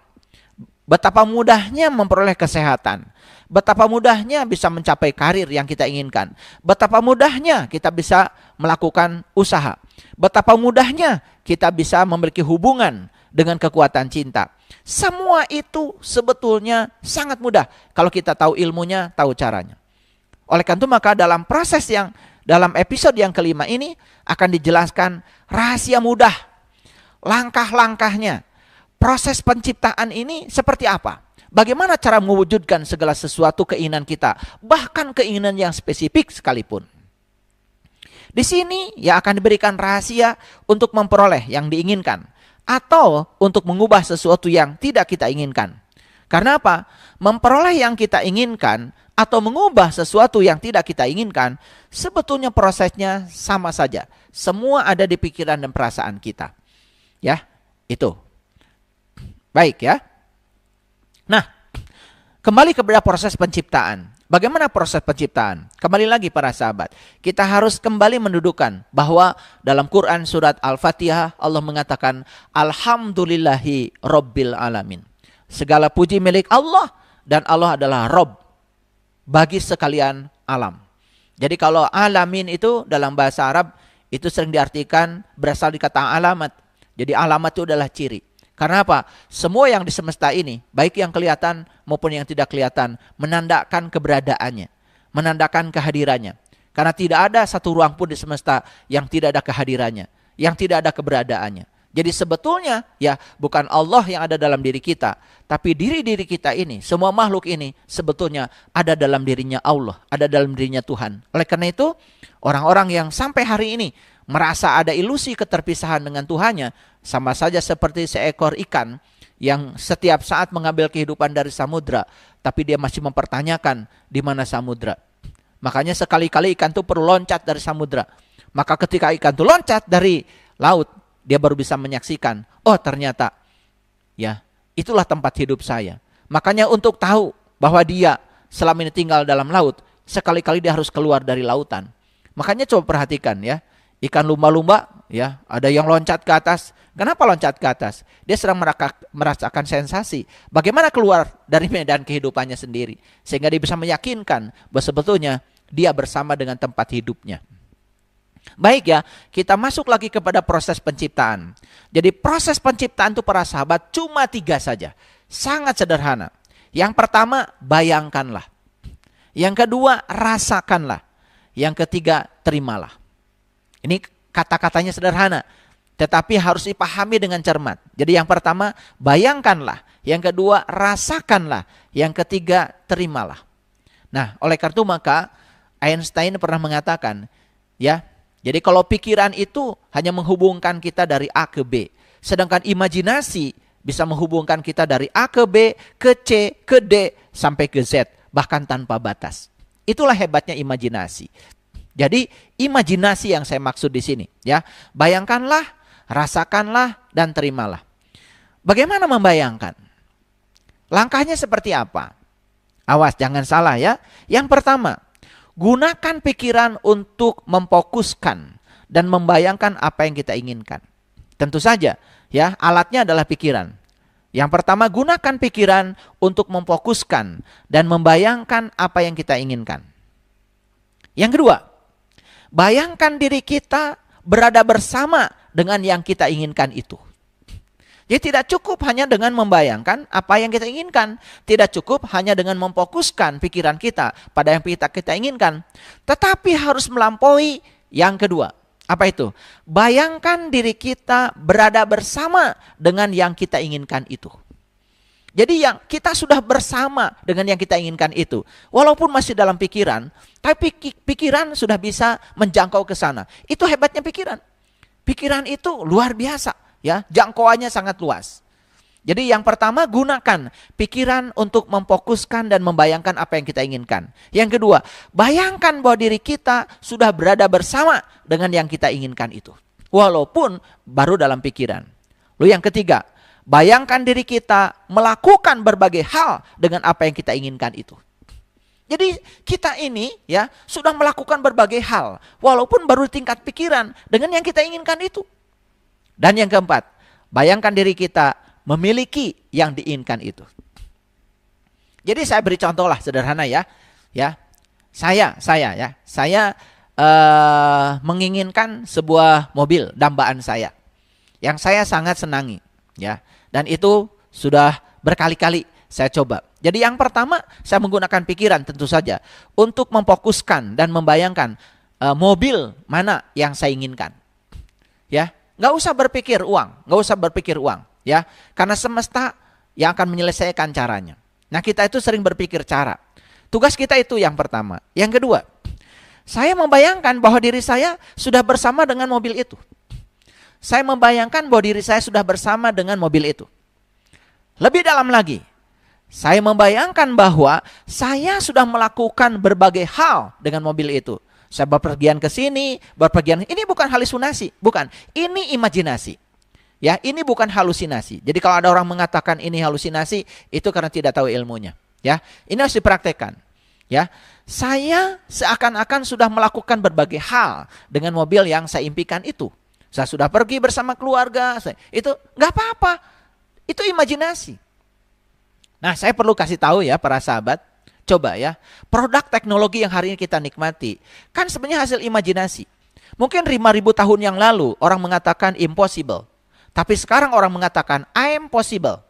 betapa mudahnya memperoleh kesehatan, betapa mudahnya bisa mencapai karir yang kita inginkan, betapa mudahnya kita bisa melakukan usaha, betapa mudahnya kita bisa memiliki hubungan dengan kekuatan cinta. Semua itu sebetulnya sangat mudah kalau kita tahu ilmunya, tahu caranya. Oleh karena itu maka dalam episode yang kelima ini akan dijelaskan rahasia mudah, langkah-langkahnya, proses penciptaan ini seperti apa. Bagaimana cara mewujudkan segala sesuatu keinginan kita, bahkan keinginan yang spesifik sekalipun. Di sini ya akan diberikan rahasia untuk memperoleh yang diinginkan. atau untuk mengubah sesuatu yang tidak kita inginkan. Karena apa? Memperoleh yang kita inginkan atau mengubah sesuatu yang tidak kita inginkan, sebetulnya prosesnya sama saja. Semua ada di pikiran dan perasaan kita. Ya, itu. Baik ya. Nah, kembali kepada proses penciptaan. Bagaimana proses penciptaan? Kembali lagi para sahabat, kita harus kembali mendudukkan bahwa dalam Quran surat Al-Fatihah Allah mengatakan Alhamdulillahi Rabbil Alamin. Segala puji milik Allah dan Allah adalah Rabb bagi sekalian alam. Jadi kalau alamin itu dalam bahasa Arab itu sering diartikan berasal dari kata alamat. Jadi alamat itu adalah ciri. Karena apa? Semua yang di semesta ini, baik yang kelihatan maupun yang tidak kelihatan, menandakan keberadaannya, menandakan kehadirannya. Karena tidak ada satu ruang pun di semesta yang tidak ada kehadirannya, yang tidak ada keberadaannya. Jadi sebetulnya ya bukan Allah yang ada dalam diri kita, tapi diri-diri kita ini, semua makhluk ini sebetulnya ada dalam dirinya Allah, ada dalam dirinya Tuhan. Oleh karena itu, orang-orang yang sampai hari ini merasa ada ilusi keterpisahan dengan Tuhannya, sama saja seperti seekor ikan yang setiap saat mengambil kehidupan dari samudra, tapi dia masih mempertanyakan di mana samudra. Makanya sekali-kali ikan itu perlu loncat dari samudra. Maka ketika ikan itu loncat dari laut, dia baru bisa menyaksikan, oh ternyata ya itulah tempat hidup saya. Makanya untuk tahu bahwa dia selama ini tinggal dalam laut, sekali-kali dia harus keluar dari lautan. Makanya coba perhatikan ya, ikan lumba-lumba ya, ada yang loncat ke atas. Kenapa loncat ke atas? Dia sedang merasakan sensasi. Bagaimana keluar dari medan kehidupannya sendiri. Sehingga dia bisa meyakinkan bahwa sebetulnya dia bersama dengan tempat hidupnya. Baik ya, kita masuk lagi kepada proses penciptaan. Jadi proses penciptaan itu para sahabat cuma 3 saja. Sangat sederhana. Yang pertama, bayangkanlah. Yang kedua, rasakanlah. Yang ketiga, terimalah. Ini kata-katanya sederhana, tetapi harus dipahami dengan cermat. Jadi yang pertama, bayangkanlah. Yang kedua, rasakanlah. Yang ketiga, terimalah. Nah, oleh karena itu maka Einstein pernah mengatakan, ya, jadi kalau pikiran itu hanya menghubungkan kita dari A ke B, sedangkan imajinasi bisa menghubungkan kita dari A ke B, ke C, ke D, sampai ke Z, bahkan tanpa batas. Itulah hebatnya imajinasi. Jadi imajinasi yang saya maksud di sini, ya. Bayangkanlah, rasakanlah, dan terimalah. Bagaimana membayangkan? Langkahnya seperti apa? Awas, jangan salah ya. Yang pertama, gunakan pikiran untuk memfokuskan dan membayangkan apa yang kita inginkan. Tentu saja, ya, alatnya adalah pikiran. Yang pertama, gunakan pikiran untuk memfokuskan dan membayangkan apa yang kita inginkan. Yang kedua, bayangkan diri kita berada bersama dengan yang kita inginkan itu. Jadi tidak cukup hanya dengan membayangkan apa yang kita inginkan. Tidak cukup hanya dengan memfokuskan pikiran kita pada yang kita inginkan. Tetapi harus melampaui yang kedua. Apa itu? Bayangkan diri kita berada bersama dengan yang kita inginkan itu. Jadi yang kita sudah bersama dengan yang kita inginkan itu. Walaupun masih dalam pikiran, tapi pikiran sudah bisa menjangkau ke sana. Itu hebatnya pikiran. Pikiran itu luar biasa. Ya, jangkauannya sangat luas. Jadi yang pertama, gunakan pikiran untuk memfokuskan dan membayangkan apa yang kita inginkan. Yang kedua, bayangkan bahwa diri kita sudah berada bersama dengan yang kita inginkan itu. Walaupun baru dalam pikiran. Lalu yang ketiga, bayangkan diri kita melakukan berbagai hal dengan apa yang kita inginkan itu. Jadi kita ini ya sudah melakukan berbagai hal. Walaupun baru tingkat pikiran dengan yang kita inginkan itu. Dan yang keempat, bayangkan diri kita memiliki yang diinginkan itu. Jadi saya beri contoh lah sederhana ya. Ya, saya menginginkan sebuah mobil dambaan saya yang saya sangat senangi. Ya, dan itu sudah berkali-kali saya coba. Jadi yang pertama saya menggunakan pikiran tentu saja untuk memfokuskan dan membayangkan mobil mana yang saya inginkan. Ya. Nggak usah berpikir uang, ya, karena semesta yang akan menyelesaikan caranya. Nah, kita itu sering berpikir cara. Tugas kita itu yang pertama. Yang kedua, saya membayangkan bahwa diri saya sudah bersama dengan mobil itu. saya membayangkan bahwa diri saya sudah bersama dengan mobil itu. Lebih dalam lagi, saya membayangkan bahwa saya sudah melakukan berbagai hal dengan mobil itu. Saya berpergian ke sini, ini bukan halusinasi, bukan. Ini imajinasi. Ya, ini bukan halusinasi. Jadi kalau ada orang mengatakan ini halusinasi, itu karena tidak tahu ilmunya. Ya, ini harus dipraktekkan. Ya, saya seakan-akan sudah melakukan berbagai hal dengan mobil yang saya impikan itu. Saya sudah pergi bersama keluarga, itu nggak apa-apa. Itu imajinasi. Nah, saya perlu kasih tahu ya para sahabat, coba ya, produk teknologi yang hari ini kita nikmati, kan sebenarnya hasil imajinasi. Mungkin 5.000 tahun yang lalu orang mengatakan impossible, tapi sekarang orang mengatakan I am possible.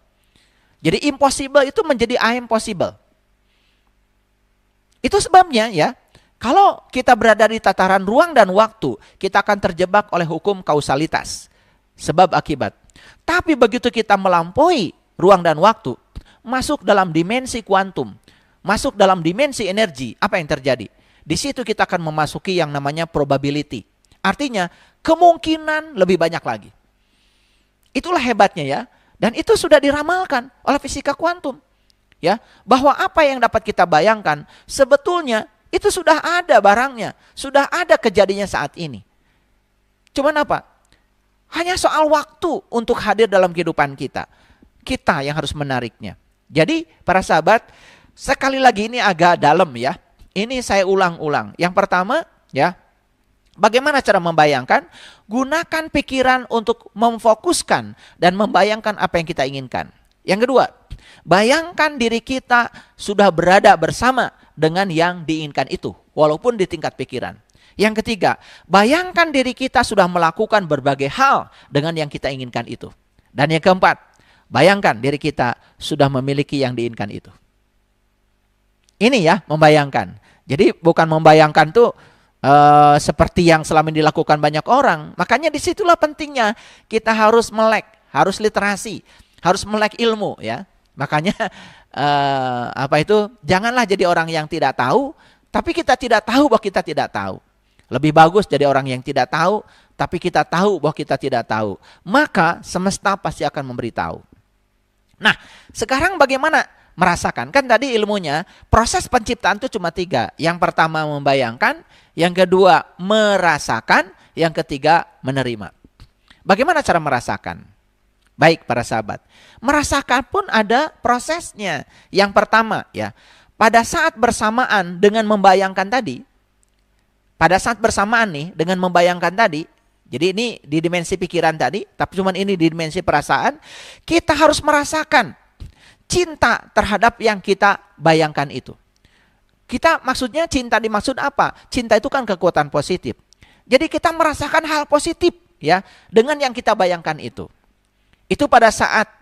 Jadi impossible itu menjadi I am possible. Itu sebabnya ya, kalau kita berada di tataran ruang dan waktu, kita akan terjebak oleh hukum kausalitas, sebab akibat. Tapi begitu kita melampaui ruang dan waktu, masuk dalam dimensi kuantum, masuk dalam dimensi energi, apa yang terjadi? Di situ kita akan memasuki yang namanya probability. Artinya kemungkinan lebih banyak lagi. Itulah hebatnya ya. Dan itu sudah diramalkan oleh fisika kuantum. Ya, bahwa apa yang dapat kita bayangkan sebetulnya itu sudah ada barangnya, sudah ada kejadiannya saat ini. Cuman apa? Hanya soal waktu untuk hadir dalam kehidupan kita. Kita yang harus menariknya. Jadi para sahabat, sekali lagi ini agak dalam ya. Ini saya ulang-ulang. Yang pertama ya, bagaimana cara membayangkan? Gunakan pikiran untuk memfokuskan dan membayangkan apa yang kita inginkan. Yang kedua, bayangkan diri kita sudah berada bersama dengan yang diinginkan itu, walaupun di tingkat pikiran. Yang ketiga, bayangkan diri kita sudah melakukan berbagai hal dengan yang kita inginkan itu. Dan yang keempat, bayangkan diri kita sudah memiliki yang diinginkan itu. Ini ya, membayangkan. Jadi bukan membayangkan tuh seperti yang selama ini dilakukan banyak orang. Makanya disitulah pentingnya kita harus melek, harus literasi, harus melek ilmu ya. Makanya janganlah jadi orang yang tidak tahu, tapi kita tidak tahu bahwa kita tidak tahu. Lebih bagus jadi orang yang tidak tahu, tapi kita tahu bahwa kita tidak tahu. Maka semesta pasti akan memberitahu. Nah, sekarang bagaimana merasakan? Kan tadi ilmunya, proses penciptaan itu cuma 3. Yang pertama membayangkan, yang kedua merasakan, yang ketiga menerima. Bagaimana cara merasakan? Baik para sahabat, merasakan pun ada prosesnya. Yang pertama ya, pada saat bersamaan dengan membayangkan tadi, pada saat bersamaan nih dengan membayangkan tadi, jadi ini di dimensi pikiran tadi, tapi cuman ini di dimensi perasaan, kita harus merasakan cinta terhadap yang kita bayangkan itu. Kita maksudnya cinta dimaksud apa? Cinta itu kan kekuatan positif. Jadi kita merasakan hal positif ya dengan yang kita bayangkan itu. Itu pada saat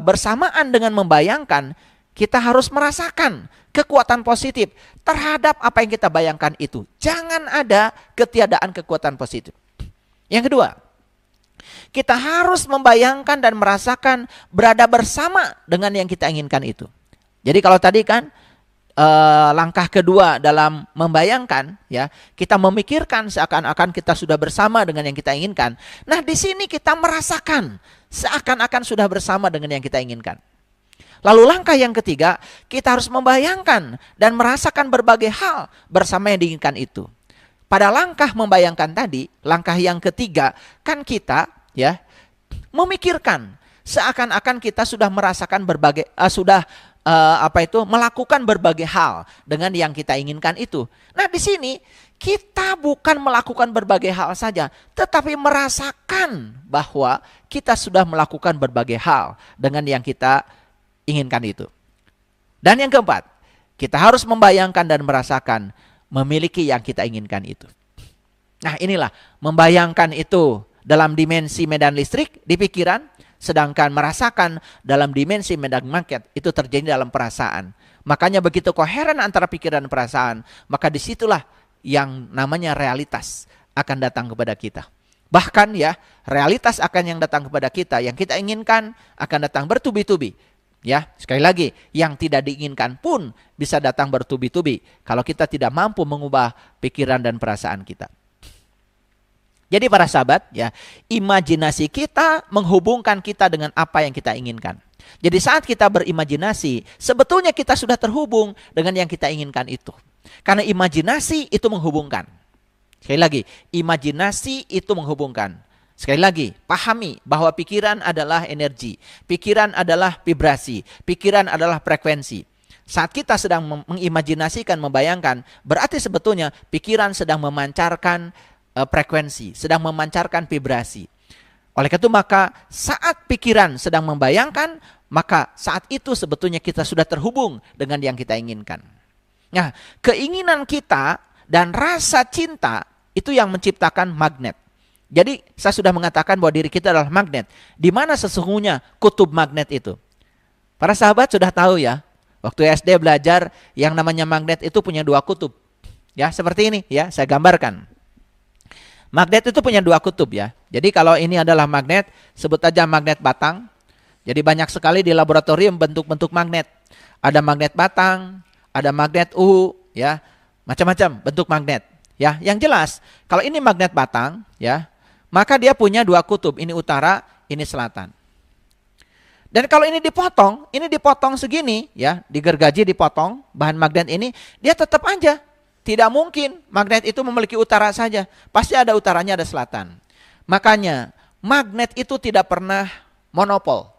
bersamaan dengan membayangkan, kita harus merasakan kekuatan positif terhadap apa yang kita bayangkan itu. Jangan ada ketiadaan kekuatan positif. Yang kedua, kita harus membayangkan dan merasakan berada bersama dengan yang kita inginkan itu. Jadi kalau tadi kan langkah kedua dalam membayangkan ya, kita memikirkan seakan-akan kita sudah bersama dengan yang kita inginkan. Nah, di sini kita merasakan seakan-akan sudah bersama dengan yang kita inginkan. Lalu langkah yang ketiga, kita harus membayangkan dan merasakan berbagai hal bersama yang diinginkan itu. Pada langkah membayangkan tadi, langkah yang ketiga, kan kita ya memikirkan seakan-akan kita sudah merasakan berbagai melakukan berbagai hal dengan yang kita inginkan itu. Nah, di sini kita bukan melakukan berbagai hal saja, tetapi merasakan bahwa kita sudah melakukan berbagai hal dengan yang kita inginkan itu. Dan yang keempat, kita harus membayangkan dan merasakan memiliki yang kita inginkan itu. Nah, inilah membayangkan itu dalam dimensi medan listrik di pikiran, sedangkan merasakan dalam dimensi medan magnet itu terjadi dalam perasaan. Makanya begitu koheren antara pikiran dan perasaan, maka disitulah yang namanya realitas akan datang kepada kita. Bahkan ya, realitas akan yang datang kepada kita, yang kita inginkan akan datang bertubi-tubi. Ya, sekali lagi, yang tidak diinginkan pun bisa datang bertubi-tubi kalau kita tidak mampu mengubah pikiran dan perasaan kita. Jadi para sahabat, ya, imajinasi kita menghubungkan kita dengan apa yang kita inginkan. Jadi saat kita berimajinasi, sebetulnya kita sudah terhubung dengan yang kita inginkan itu. Karena imajinasi itu menghubungkan. Sekali lagi, imajinasi itu menghubungkan. Sekali lagi, pahami bahwa pikiran adalah energi, pikiran adalah vibrasi, pikiran adalah frekuensi. Saat kita sedang mengimajinasikan, membayangkan, berarti sebetulnya pikiran sedang memancarkan frekuensi, sedang memancarkan vibrasi. Oleh karena itu maka saat pikiran sedang membayangkan, maka saat itu sebetulnya kita sudah terhubung dengan yang kita inginkan. Nah, keinginan kita dan rasa cinta itu yang menciptakan magnet. Jadi saya sudah mengatakan bahwa diri kita adalah magnet. Di mana sesungguhnya kutub magnet itu? Para sahabat sudah tahu ya, waktu SD belajar yang namanya magnet itu punya dua kutub. Ya, seperti ini ya, saya gambarkan. Magnet itu punya dua kutub ya. Jadi kalau ini adalah magnet, sebut aja magnet batang. Jadi banyak sekali di laboratorium bentuk-bentuk magnet. Ada magnet batang, ada magnet uhu, ya, macam-macam bentuk magnet. Ya, yang jelas kalau ini magnet batang, ya, maka dia punya dua kutub. Ini utara, ini selatan. Dan kalau ini dipotong segini, ya, digergaji, dipotong bahan magnet ini, dia tetap aja. Tidak mungkin magnet itu memiliki utara saja. Pasti ada utaranya, ada selatan. Makanya magnet itu tidak pernah monopol.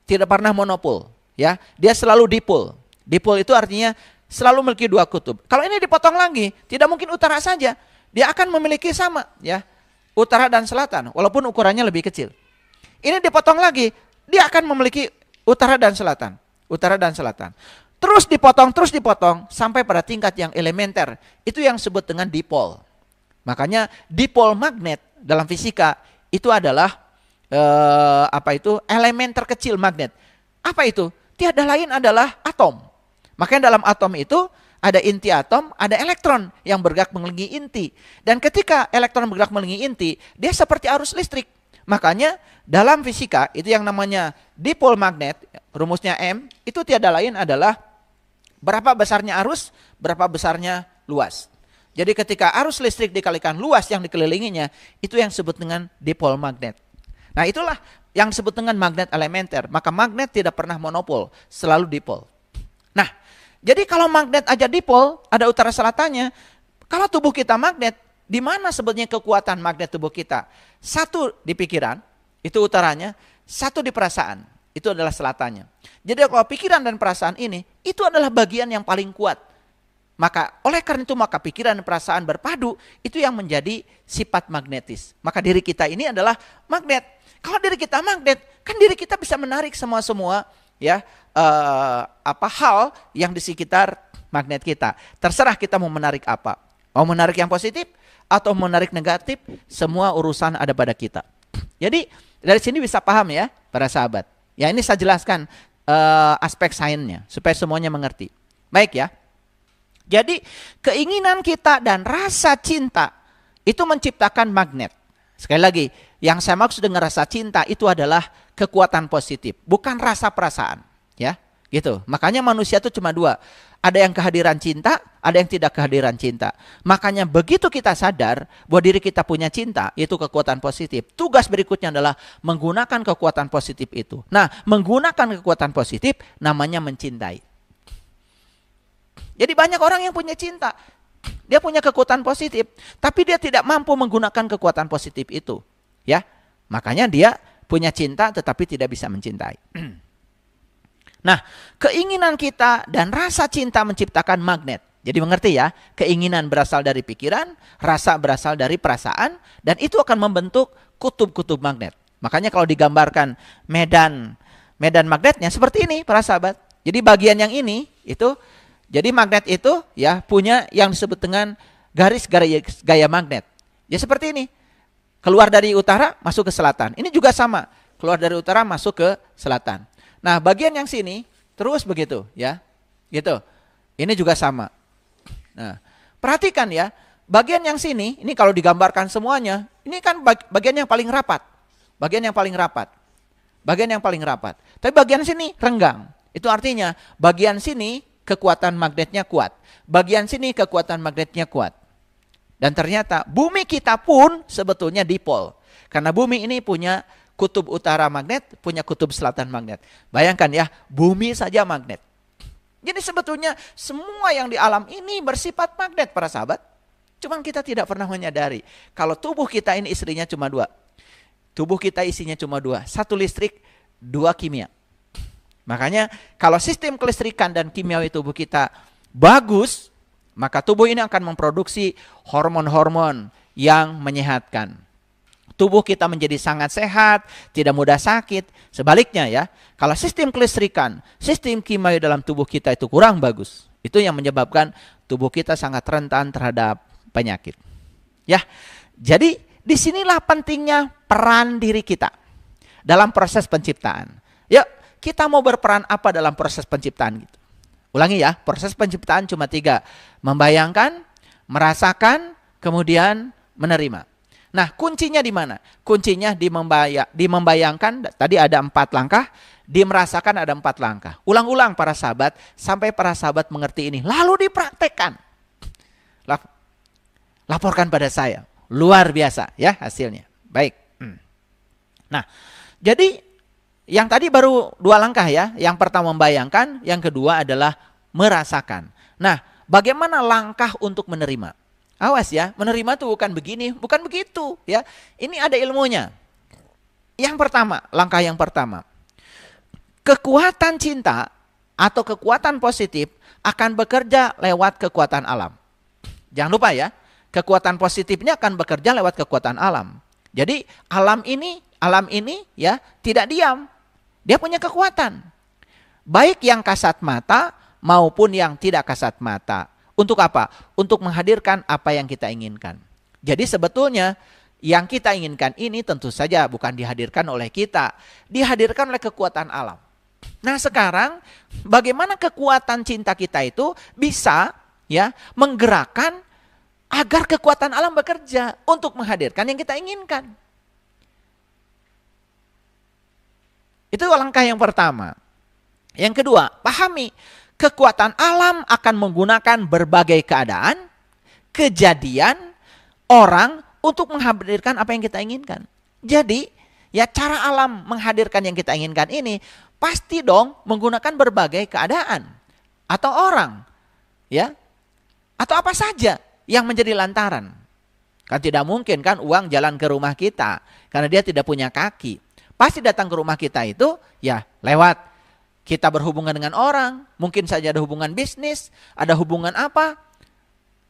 Tidak pernah monopol. Ya, dia selalu dipol. Dipol itu artinya selalu memiliki dua kutub. Kalau ini dipotong lagi, tidak mungkin utara saja. Dia akan memiliki sama, ya, utara dan selatan, walaupun ukurannya lebih kecil. Ini dipotong lagi, dia akan memiliki utara dan selatan. Utara dan selatan. Terus dipotong, sampai pada tingkat yang elementer. Itu yang disebut dengan dipol. Makanya dipol magnet dalam fisika itu adalah elemen terkecil magnet. Apa itu? Tiada lain adalah atom. Makanya dalam atom itu ada inti atom, ada elektron yang bergerak mengelilingi inti. Dan ketika elektron bergerak mengelilingi inti, dia seperti arus listrik. Makanya dalam fisika itu yang namanya dipol magnet, rumusnya M, itu tiada lain adalah berapa besarnya arus, berapa besarnya luas. Jadi ketika arus listrik dikalikan luas yang dikelilinginya, itu yang disebut dengan dipol magnet. Nah, itulah yang disebut dengan magnet elementer. Maka magnet tidak pernah monopol, selalu dipol. Nah, jadi kalau magnet aja dipol, ada utara selatannya. Kalau tubuh kita magnet, di mana sebetulnya kekuatan magnet tubuh kita? Satu di pikiran, itu utaranya. Satu di perasaan, itu adalah selatannya. Jadi kalau pikiran dan perasaan ini, itu adalah bagian yang paling kuat. Maka oleh karena itu maka pikiran dan perasaan berpadu, itu yang menjadi sifat magnetis. Maka diri kita ini adalah magnet. Kalau diri kita magnet, kan diri kita bisa menarik semua ya hal yang di sekitar magnet kita. Terserah kita mau menarik apa. Mau menarik yang positif atau menarik negatif, semua urusan ada pada kita. Jadi dari sini bisa paham ya para sahabat. Ya, ini saya jelaskan aspek sainsnya supaya semuanya mengerti. Baik ya. Jadi keinginan kita dan rasa cinta itu menciptakan magnet. Sekali lagi, yang saya maksud dengan rasa cinta itu adalah kekuatan positif, bukan rasa perasaan, ya. Gitu. Makanya manusia itu cuma dua. Ada yang kehadiran cinta, ada yang tidak kehadiran cinta. Makanya begitu kita sadar bahwa diri kita punya cinta, itu kekuatan positif. Tugas berikutnya adalah menggunakan kekuatan positif itu. Nah, menggunakan kekuatan positif namanya mencintai. Jadi banyak orang yang punya cinta. Dia punya kekuatan positif, tapi dia tidak mampu menggunakan kekuatan positif itu. Ya, makanya dia punya cinta tetapi tidak bisa mencintai. Nah, keinginan kita dan rasa cinta menciptakan magnet. Jadi mengerti ya, keinginan berasal dari pikiran, rasa berasal dari perasaan, dan itu akan membentuk kutub-kutub magnet. Makanya kalau digambarkan medan magnetnya seperti ini para sahabat. Jadi bagian yang ini itu, jadi magnet itu ya punya yang disebut dengan garis gaya magnet. Ya seperti ini, keluar dari utara masuk ke selatan. Ini juga sama, keluar dari utara masuk ke selatan. Nah, bagian yang sini terus begitu ya. Gitu. Ini juga sama. Nah, perhatikan ya, bagian yang sini ini kalau digambarkan semuanya, ini kan bagian yang paling rapat. Bagian yang paling rapat. Bagian yang paling rapat. Tapi bagian sini renggang. Itu artinya bagian sini kekuatan magnetnya kuat. Bagian sini kekuatan magnetnya kuat. Dan ternyata bumi kita pun sebetulnya dipol. Karena bumi ini punya kutub utara magnet, punya kutub selatan magnet. Bayangkan ya, bumi saja magnet. Jadi sebetulnya semua yang di alam ini bersifat magnet para sahabat. Cuman kita tidak pernah menyadari. Kalau tubuh kita ini istrinya cuma dua. Tubuh kita isinya cuma dua. Satu listrik, dua kimia. Makanya kalau sistem kelistrikan dan kimiawi tubuh kita bagus, maka tubuh ini akan memproduksi hormon-hormon yang menyehatkan. Tubuh kita menjadi sangat sehat, tidak mudah sakit. Sebaliknya ya, kalau sistem kelistrikan, sistem kimiawi dalam tubuh kita itu kurang bagus. Itu yang menyebabkan tubuh kita sangat rentan terhadap penyakit. Ya, jadi disinilah pentingnya peran diri kita dalam proses penciptaan. Yuk, kita mau berperan apa dalam proses penciptaan gitu? Ulangi ya, proses penciptaan cuma 3. Membayangkan, merasakan, kemudian menerima. Nah, kuncinya di mana? Kuncinya di membayangkan, tadi ada 4 langkah, di merasakan ada 4 langkah. Ulang-ulang para sahabat, sampai para sahabat mengerti ini. Lalu dipraktekkan. Laporkan pada saya. Luar biasa ya hasilnya. Baik. Nah, jadi yang tadi baru 2 langkah ya. Yang pertama membayangkan, yang kedua adalah merasakan. Nah, bagaimana langkah untuk menerima? Awas ya, menerima tuh bukan begini, bukan begitu ya. Ini ada ilmunya. Yang pertama, langkah yang pertama. Kekuatan cinta atau kekuatan positif akan bekerja lewat kekuatan alam. Jangan lupa ya, kekuatan positifnya akan bekerja lewat kekuatan alam. Jadi alam ini ya tidak diam. Dia punya kekuatan. Baik yang kasat mata maupun yang tidak kasat mata. Untuk apa? Untuk menghadirkan apa yang kita inginkan. Jadi sebetulnya yang kita inginkan ini tentu saja bukan dihadirkan oleh kita. Dihadirkan oleh kekuatan alam. Nah sekarang bagaimana kekuatan cinta kita itu bisa ya menggerakkan agar kekuatan alam bekerja untuk menghadirkan yang kita inginkan. Itu langkah yang pertama. Yang kedua, pahami. Kekuatan alam akan menggunakan berbagai keadaan, kejadian, orang untuk menghadirkan apa yang kita inginkan. Jadi, ya cara alam menghadirkan yang kita inginkan ini pasti dong menggunakan berbagai keadaan atau orang, ya. Atau apa saja yang menjadi lantaran. Kan tidak mungkin kan uang jalan ke rumah kita karena dia tidak punya kaki. Pasti datang ke rumah kita itu ya lewat kita berhubungan dengan orang, mungkin saja ada hubungan bisnis, ada hubungan apa,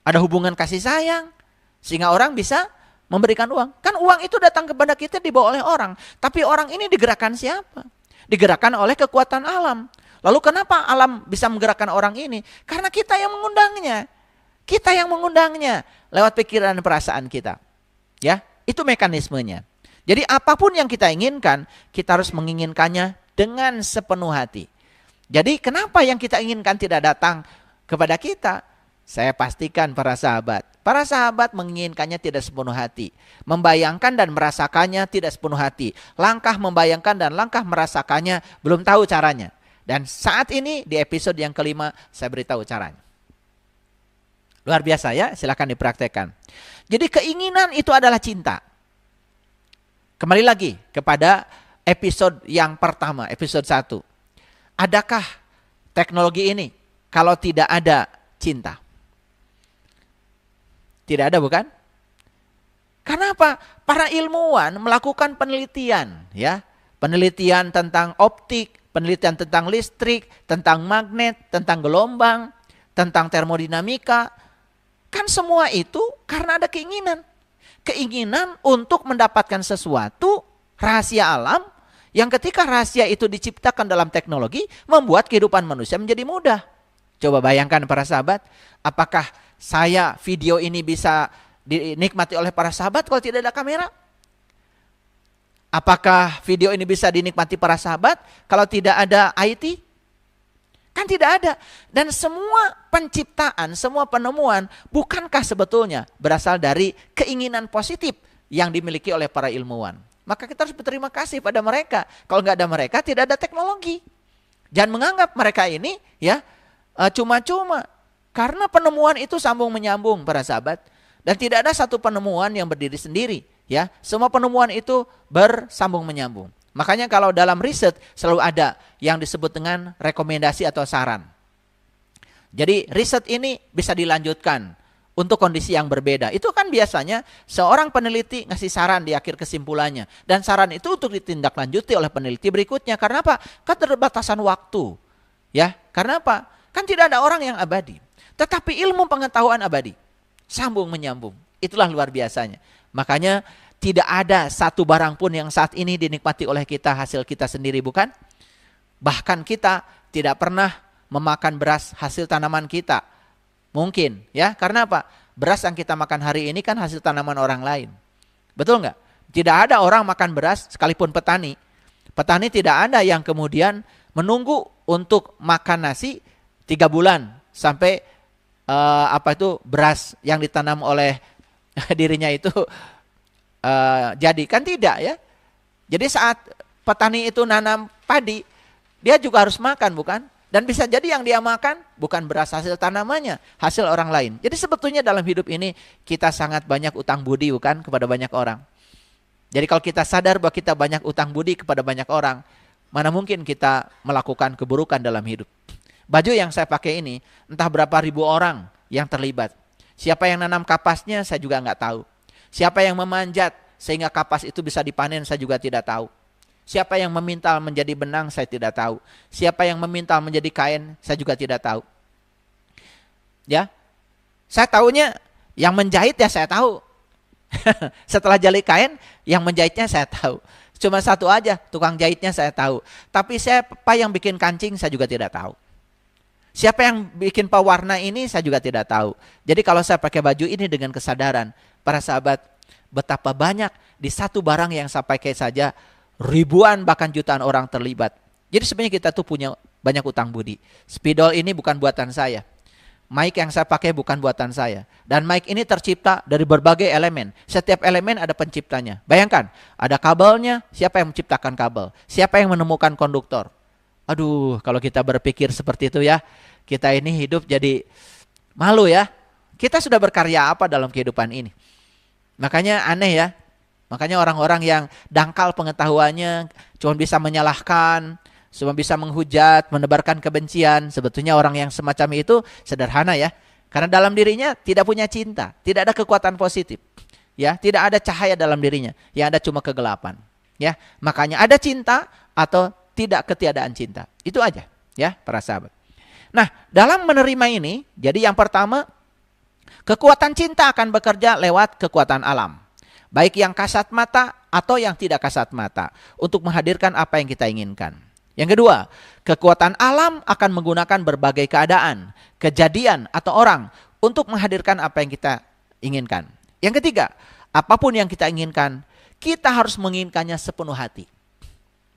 ada hubungan kasih sayang, sehingga orang bisa memberikan uang. Kan uang itu datang kepada kita dibawa oleh orang, tapi orang ini digerakkan siapa? Digerakkan oleh kekuatan alam. Lalu kenapa alam bisa menggerakkan orang ini? Karena kita yang mengundangnya. Kita yang mengundangnya lewat pikiran dan perasaan kita. Ya, itu mekanismenya. Jadi apapun yang kita inginkan, kita harus menginginkannya dengan sepenuh hati. Jadi kenapa yang kita inginkan tidak datang kepada kita? Saya pastikan para sahabat menginginkannya tidak sepenuh hati. Membayangkan dan merasakannya tidak sepenuh hati. Langkah membayangkan dan langkah merasakannya belum tahu caranya. Dan saat ini di episode yang kelima saya beritahu caranya. Luar biasa ya, silakan dipraktekkan. Jadi keinginan itu adalah cinta. Kembali lagi kepada episode yang pertama, episode 1. Adakah teknologi ini kalau tidak ada cinta? Tidak ada bukan? Kenapa? Para ilmuwan melakukan penelitian ya. Penelitian tentang optik, penelitian tentang listrik, tentang magnet, tentang gelombang, tentang termodinamika. Kan semua itu karena ada keinginan. Keinginan untuk mendapatkan sesuatu, rahasia alam, yang ketika rahasia itu diciptakan dalam teknologi, membuat kehidupan manusia menjadi mudah. Coba bayangkan para sahabat, apakah video ini bisa dinikmati oleh para sahabat kalau tidak ada kamera? Apakah video ini bisa dinikmati para sahabat kalau tidak ada IT? Kan tidak ada. Dan semua penciptaan, semua penemuan, bukankah sebetulnya berasal dari keinginan positif yang dimiliki oleh para ilmuwan? Maka kita harus berterima kasih pada mereka. Kalau nggak ada mereka, tidak ada teknologi. Jangan menganggap mereka ini ya cuma-cuma. Karena penemuan itu sambung menyambung para sahabat. Dan tidak ada satu penemuan yang berdiri sendiri, ya. Semua penemuan itu bersambung menyambung. Makanya kalau dalam riset selalu ada yang disebut dengan rekomendasi atau saran. Jadi riset ini bisa dilanjutkan untuk kondisi yang berbeda. Itu kan biasanya seorang peneliti ngasih saran di akhir kesimpulannya. Dan saran itu untuk ditindaklanjuti oleh peneliti berikutnya. Karena apa? Keterbatasan waktu. Ya, karena apa? Kan tidak ada orang yang abadi. Tetapi ilmu pengetahuan abadi. Sambung menyambung. Itulah luar biasanya. Makanya tidak ada satu barang pun yang saat ini dinikmati oleh kita hasil kita sendiri, bukan? Bahkan kita tidak pernah memakan beras hasil tanaman kita. Mungkin, ya. Karena apa? Beras yang kita makan hari ini kan hasil tanaman orang lain. Betul nggak? Tidak ada orang makan beras sekalipun petani. Petani tidak ada yang kemudian menunggu untuk makan nasi 3 bulan sampai beras yang ditanam oleh dirinya itu jadi, kan tidak, ya. Jadi saat petani itu nanam padi, dia juga harus makan, bukan? Dan bisa jadi yang dia makan bukan beras hasil tanamannya, hasil orang lain. Jadi sebetulnya dalam hidup ini kita sangat banyak utang budi, bukan, kepada banyak orang. Jadi kalau kita sadar bahwa kita banyak utang budi kepada banyak orang, mana mungkin kita melakukan keburukan dalam hidup. Baju yang saya pakai ini, entah berapa ribu orang yang terlibat. Siapa yang nanam kapasnya, saya juga nggak tahu. Siapa yang memanjat sehingga kapas itu bisa dipanen, saya juga tidak tahu. Siapa yang memintal menjadi benang, saya tidak tahu. Siapa yang memintal menjadi kain, saya juga tidak tahu. Ya, saya tahunya yang menjahit ya saya tahu. Setelah jali kain, yang menjahitnya saya tahu. Cuma satu aja, tukang jahitnya saya tahu. Tapi siapa yang bikin kancing, saya juga tidak tahu. Siapa yang bikin pewarna ini saya juga tidak tahu. Jadi kalau saya pakai baju ini dengan kesadaran, para sahabat, betapa banyak di satu barang yang saya pakai saja ribuan bahkan jutaan orang terlibat. Jadi sebenarnya kita tuh punya banyak utang budi. Spidol ini bukan buatan saya. Mic yang saya pakai bukan buatan saya. Dan mic ini tercipta dari berbagai elemen. Setiap elemen ada penciptanya. Bayangkan, ada kabelnya, siapa yang menciptakan kabel? Siapa yang menemukan konduktor? Aduh, kalau kita berpikir seperti itu ya, kita ini hidup jadi malu ya. Kita sudah berkarya apa dalam kehidupan ini? Makanya aneh ya. Makanya orang-orang yang dangkal pengetahuannya, cuma bisa menyalahkan, cuma bisa menghujat, menebarkan kebencian. Sebetulnya orang yang semacam itu sederhana ya. Karena dalam dirinya tidak punya cinta, tidak ada kekuatan positif. Ya, tidak ada cahaya dalam dirinya. Yang ada cuma kegelapan. Ya, makanya ada cinta atau tidak ketiadaan cinta. Itu aja ya para sahabat. Nah, dalam menerima ini, jadi yang pertama, kekuatan cinta akan bekerja lewat kekuatan alam. Baik yang kasat mata atau yang tidak kasat mata. Untuk menghadirkan apa yang kita inginkan. Yang kedua, kekuatan alam akan menggunakan berbagai keadaan, kejadian atau orang untuk menghadirkan apa yang kita inginkan. Yang ketiga, apapun yang kita inginkan, kita harus menginginkannya sepenuh hati.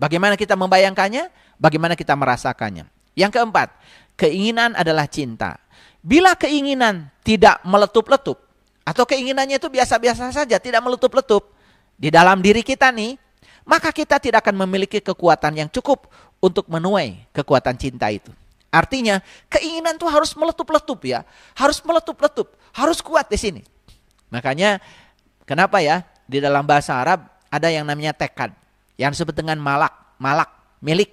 Bagaimana kita membayangkannya? Bagaimana kita merasakannya? Yang keempat, keinginan adalah cinta. Bila keinginan tidak meletup-letup, atau keinginannya itu biasa-biasa saja, tidak meletup-letup di dalam diri kita nih, maka kita tidak akan memiliki kekuatan yang cukup untuk menuai kekuatan cinta itu. Artinya, keinginan itu harus meletup-letup ya. Harus meletup-letup, harus kuat di sini. Makanya, kenapa ya? Di dalam bahasa Arab ada yang namanya tekad. Yang disebut dengan milik,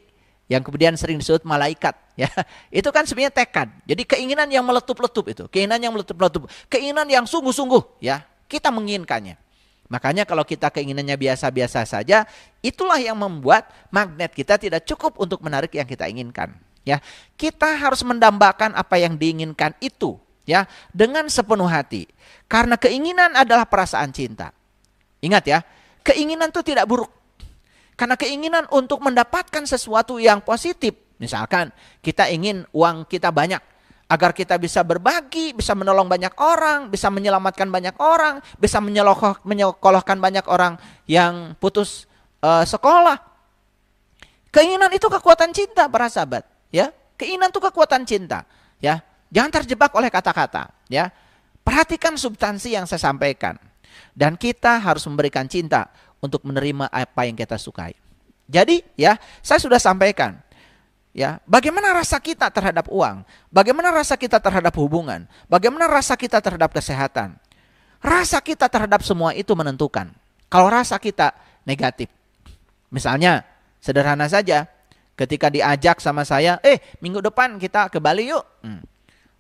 yang kemudian sering disebut malaikat, ya. Itu kan sebenarnya tekad. Jadi keinginan yang meletup-letup itu, keinginan yang sungguh-sungguh, ya. Kita menginginkannya. Makanya kalau kita keinginannya biasa-biasa saja, itulah yang membuat magnet kita tidak cukup untuk menarik yang kita inginkan, ya. Kita harus mendambakan apa yang diinginkan itu, ya, dengan sepenuh hati. Karena keinginan adalah perasaan cinta. Ingat ya, keinginan itu tidak buruk. Karena keinginan untuk mendapatkan sesuatu yang positif. Misalkan kita ingin uang kita banyak. Agar kita bisa berbagi, bisa menolong banyak orang, bisa menyelamatkan banyak orang, bisa menyekolahkan banyak orang yang putus sekolah. Keinginan itu kekuatan cinta para sahabat. Ya, keinginan itu kekuatan cinta. Ya, jangan terjebak oleh kata-kata. Ya, perhatikan substansi yang saya sampaikan. Dan kita harus memberikan cinta untuk menerima apa yang kita sukai. Jadi ya, saya sudah sampaikan ya, bagaimana rasa kita terhadap uang, bagaimana rasa kita terhadap hubungan, bagaimana rasa kita terhadap kesehatan. Rasa kita terhadap semua itu menentukan. Kalau rasa kita negatif, misalnya sederhana saja, ketika diajak sama saya, minggu depan kita ke Bali yuk.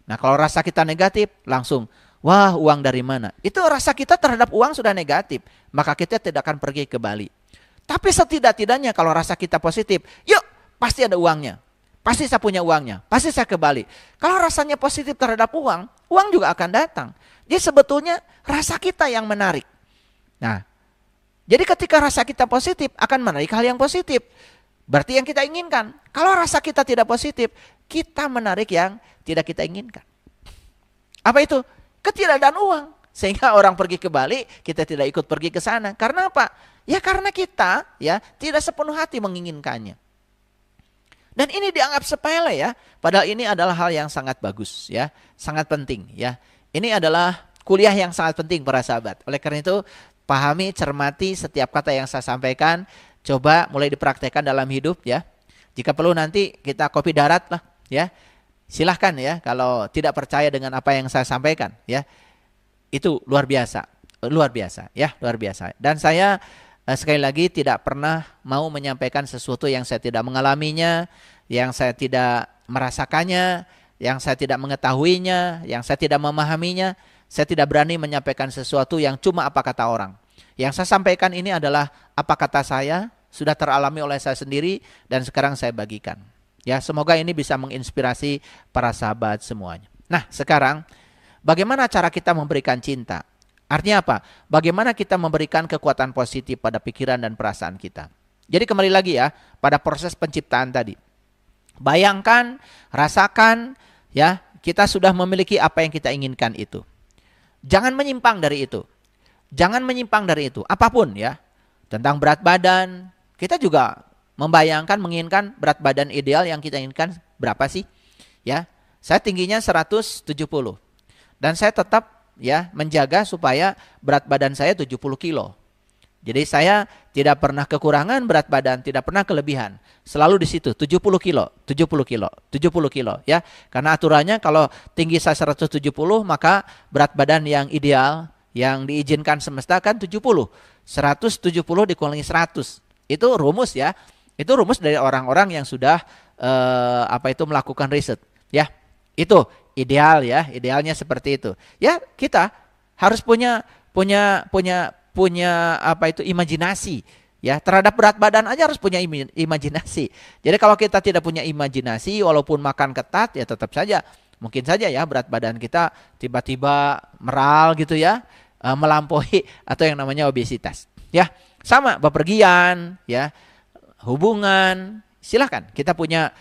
Nah kalau rasa kita negatif, langsung, wah uang dari mana? Itu rasa kita terhadap uang sudah negatif, maka kita tidak akan pergi ke Bali. Tapi setidak-tidaknya kalau rasa kita positif, yuk pasti ada uangnya. Pasti saya punya uangnya, pasti saya ke Bali. Kalau rasanya positif terhadap uang, uang juga akan datang. Jadi sebetulnya rasa kita yang menarik. Nah, jadi ketika rasa kita positif akan menarik hal yang positif. Berarti yang kita inginkan. Kalau rasa kita tidak positif, kita menarik yang tidak kita inginkan. Apa itu? Ketiadaan uang. Sehingga orang pergi ke Bali, kita tidak ikut pergi ke sana. Karena apa? Ya karena kita ya tidak sepenuh hati menginginkannya. Dan ini dianggap sepele ya, padahal ini adalah hal yang sangat bagus ya, sangat penting ya. Ini adalah kuliah yang sangat penting para sahabat. Oleh karena itu, pahami, cermati setiap kata yang saya sampaikan, coba mulai dipraktekkan dalam hidup ya. Jika perlu nanti kita kopi darat lah ya. Silahkan ya kalau tidak percaya dengan apa yang saya sampaikan ya. Itu luar biasa ya, luar biasa. Dan saya sekali lagi tidak pernah mau menyampaikan sesuatu yang saya tidak mengalaminya, yang saya tidak merasakannya, yang saya tidak mengetahuinya, yang saya tidak memahaminya. Saya tidak berani menyampaikan sesuatu yang cuma apa kata orang. Yang saya sampaikan ini adalah apa kata saya, sudah teralami oleh saya sendiri dan sekarang saya bagikan. Ya, semoga ini bisa menginspirasi para sahabat semuanya. Nah, sekarang bagaimana cara kita memberikan cinta? Artinya apa? Bagaimana kita memberikan kekuatan positif pada pikiran dan perasaan kita. Jadi kembali lagi ya, pada proses penciptaan tadi. Bayangkan, rasakan, ya, kita sudah memiliki apa yang kita inginkan itu. Jangan menyimpang dari itu. Jangan menyimpang dari itu, apapun ya. Tentang berat badan, kita juga membayangkan, menginginkan berat badan ideal yang kita inginkan berapa sih? Ya, saya tingginya 170. Dan saya tetap ya menjaga supaya berat badan saya 70 kilo. Jadi saya tidak pernah kekurangan berat badan, tidak pernah kelebihan. Selalu di situ 70 kilo, 70 kilo, 70 kilo ya. Karena aturannya kalau tinggi saya 170 maka berat badan yang ideal yang diizinkan semesta kan 70. 170 dikurangi 100. Itu rumus ya. Itu rumus dari orang-orang yang sudah melakukan riset ya. Itu ideal ya, idealnya seperti itu. Ya, kita harus punya imajinasi ya. Terhadap berat badan aja harus punya imajinasi. Jadi kalau kita tidak punya imajinasi walaupun makan ketat ya tetap saja mungkin saja ya berat badan kita tiba-tiba meral gitu ya, melampaui atau yang namanya obesitas. Ya, sama bepergian ya, hubungan, silahkan kita punya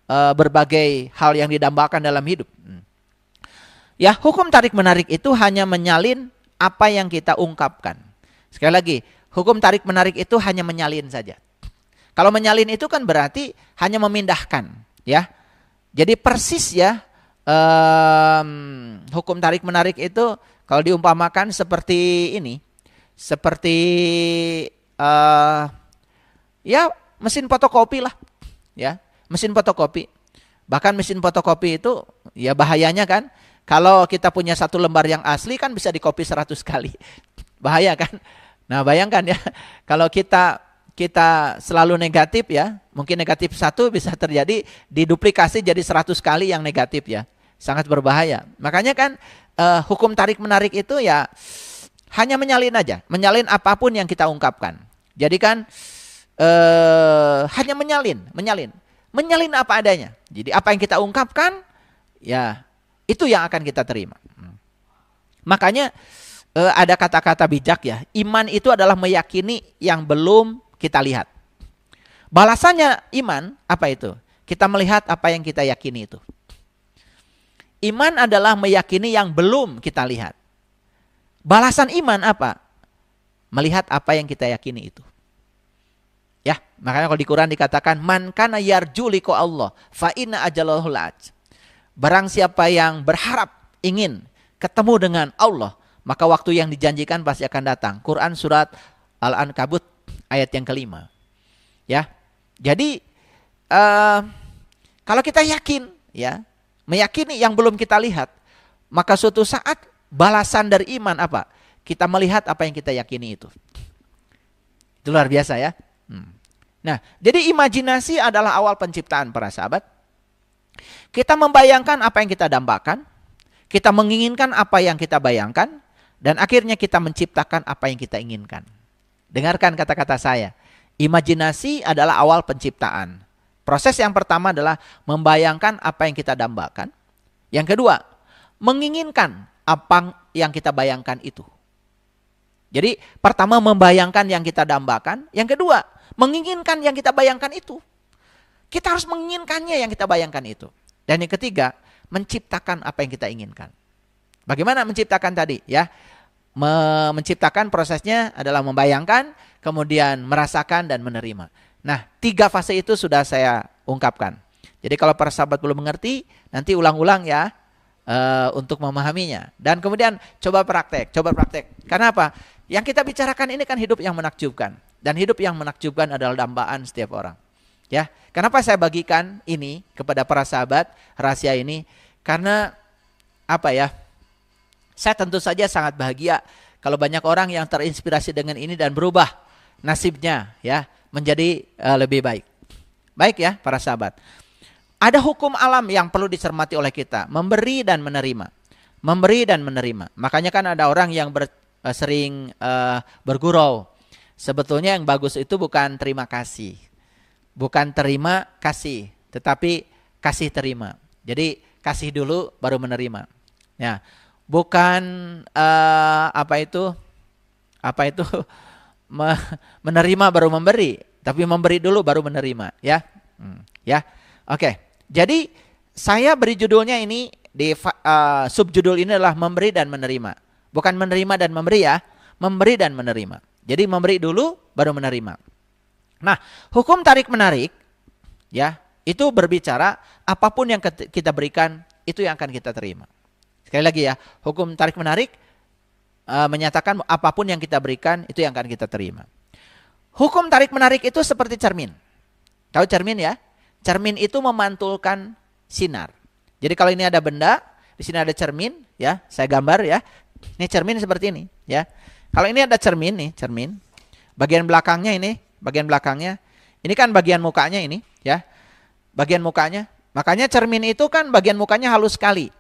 berbagai hal yang didambakan dalam hidup. Ya, hukum tarik menarik itu hanya menyalin apa yang kita ungkapkan. Sekali lagi, hukum tarik menarik itu hanya menyalin saja. Kalau menyalin itu kan berarti hanya memindahkan, ya. Jadi persis ya, hukum tarik menarik itu kalau diumpamakan seperti ini, seperti ya mesin fotokopi lah, ya. Mesin fotokopi. Bahkan mesin fotokopi itu ya bahayanya kan. Kalau kita punya satu lembar yang asli kan bisa dikopi 100 kali. Bahaya kan. Nah bayangkan ya. Kalau kita selalu negatif ya. Mungkin negatif 1 bisa terjadi diduplikasi jadi 100 kali yang negatif ya. Sangat berbahaya. Makanya kan hukum tarik menarik itu ya hanya menyalin aja. Menyalin apapun yang kita ungkapkan. Jadi kan hanya menyalin. Menyalin apa adanya. Jadi apa yang kita ungkapkan, ya itu yang akan kita terima. Makanya ada kata-kata bijak ya. Iman itu adalah meyakini yang belum kita lihat. Balasannya iman apa itu? Kita melihat apa yang kita yakini itu. Iman adalah meyakini yang belum kita lihat. Balasan iman apa? Melihat apa yang kita yakini itu. Ya, makanya kalau di Quran dikatakan man kana yarju liqa Allah fa inna ajalahu la'at. Barang siapa yang berharap ingin ketemu dengan Allah, maka waktu yang dijanjikan pasti akan datang. Quran surat Al-Ankabut ayat yang kelima. Ya. Jadi kalau kita yakin ya, meyakini yang belum kita lihat, maka suatu saat balasan dari iman apa? Kita melihat apa yang kita yakini itu. Itu luar biasa ya. Nah, jadi imajinasi adalah awal penciptaan para sahabat. Kita membayangkan apa yang kita dambakan, kita menginginkan apa yang kita bayangkan, dan akhirnya kita menciptakan apa yang kita inginkan. Dengarkan kata-kata saya. Imajinasi adalah awal penciptaan. Proses yang pertama adalah membayangkan apa yang kita dambakan. Yang kedua, menginginkan apa yang kita bayangkan itu. Jadi pertama membayangkan yang kita dambakan. Yang kedua, menginginkan yang kita bayangkan itu. Kita harus menginginkannya yang kita bayangkan itu. Dan yang ketiga, menciptakan apa yang kita inginkan. Bagaimana menciptakan tadi? Ya, menciptakan prosesnya adalah membayangkan, kemudian merasakan dan menerima. Nah, 3 fase itu sudah saya ungkapkan. Jadi kalau para sahabat belum mengerti, nanti ulang-ulang ya untuk memahaminya. Dan kemudian coba praktek. Karena apa? Yang kita bicarakan ini kan hidup yang menakjubkan. Dan hidup yang menakjubkan adalah dambaan setiap orang. Ya, kenapa saya bagikan ini kepada para sahabat, rahasia ini? Karena apa ya? Saya tentu saja sangat bahagia kalau banyak orang yang terinspirasi dengan ini dan berubah nasibnya ya menjadi lebih baik. Baik ya para sahabat. Ada hukum alam yang perlu dicermati oleh kita, memberi dan menerima. Memberi dan menerima. Makanya kan ada orang yang sering bergurau. Sebetulnya yang bagus itu bukan terima kasih. Bukan terima kasih, tetapi kasih terima. Jadi kasih dulu baru menerima. Ya, bukan menerima baru memberi, tapi memberi dulu baru menerima. Ya, ya, oke. Jadi saya beri judulnya ini di subjudul ini adalah memberi dan menerima. Bukan menerima dan memberi ya, memberi dan menerima. Jadi memberi dulu baru menerima. Nah, hukum tarik menarik ya, itu berbicara apapun yang kita berikan itu yang akan kita terima. Sekali lagi ya, hukum tarik menarik menyatakan apapun yang kita berikan itu yang akan kita terima. Hukum tarik menarik itu seperti cermin. Tahu cermin ya? Cermin itu memantulkan sinar. Jadi kalau ini ada benda, di sini ada cermin ya, saya gambar ya. Ini cermin seperti ini ya. Kalau ini ada cermin nih, cermin. Bagian belakangnya ini, bagian belakangnya. Ini kan bagian mukanya ini ya. Bagian mukanya. Makanya cermin itu kan bagian mukanya halus sekali.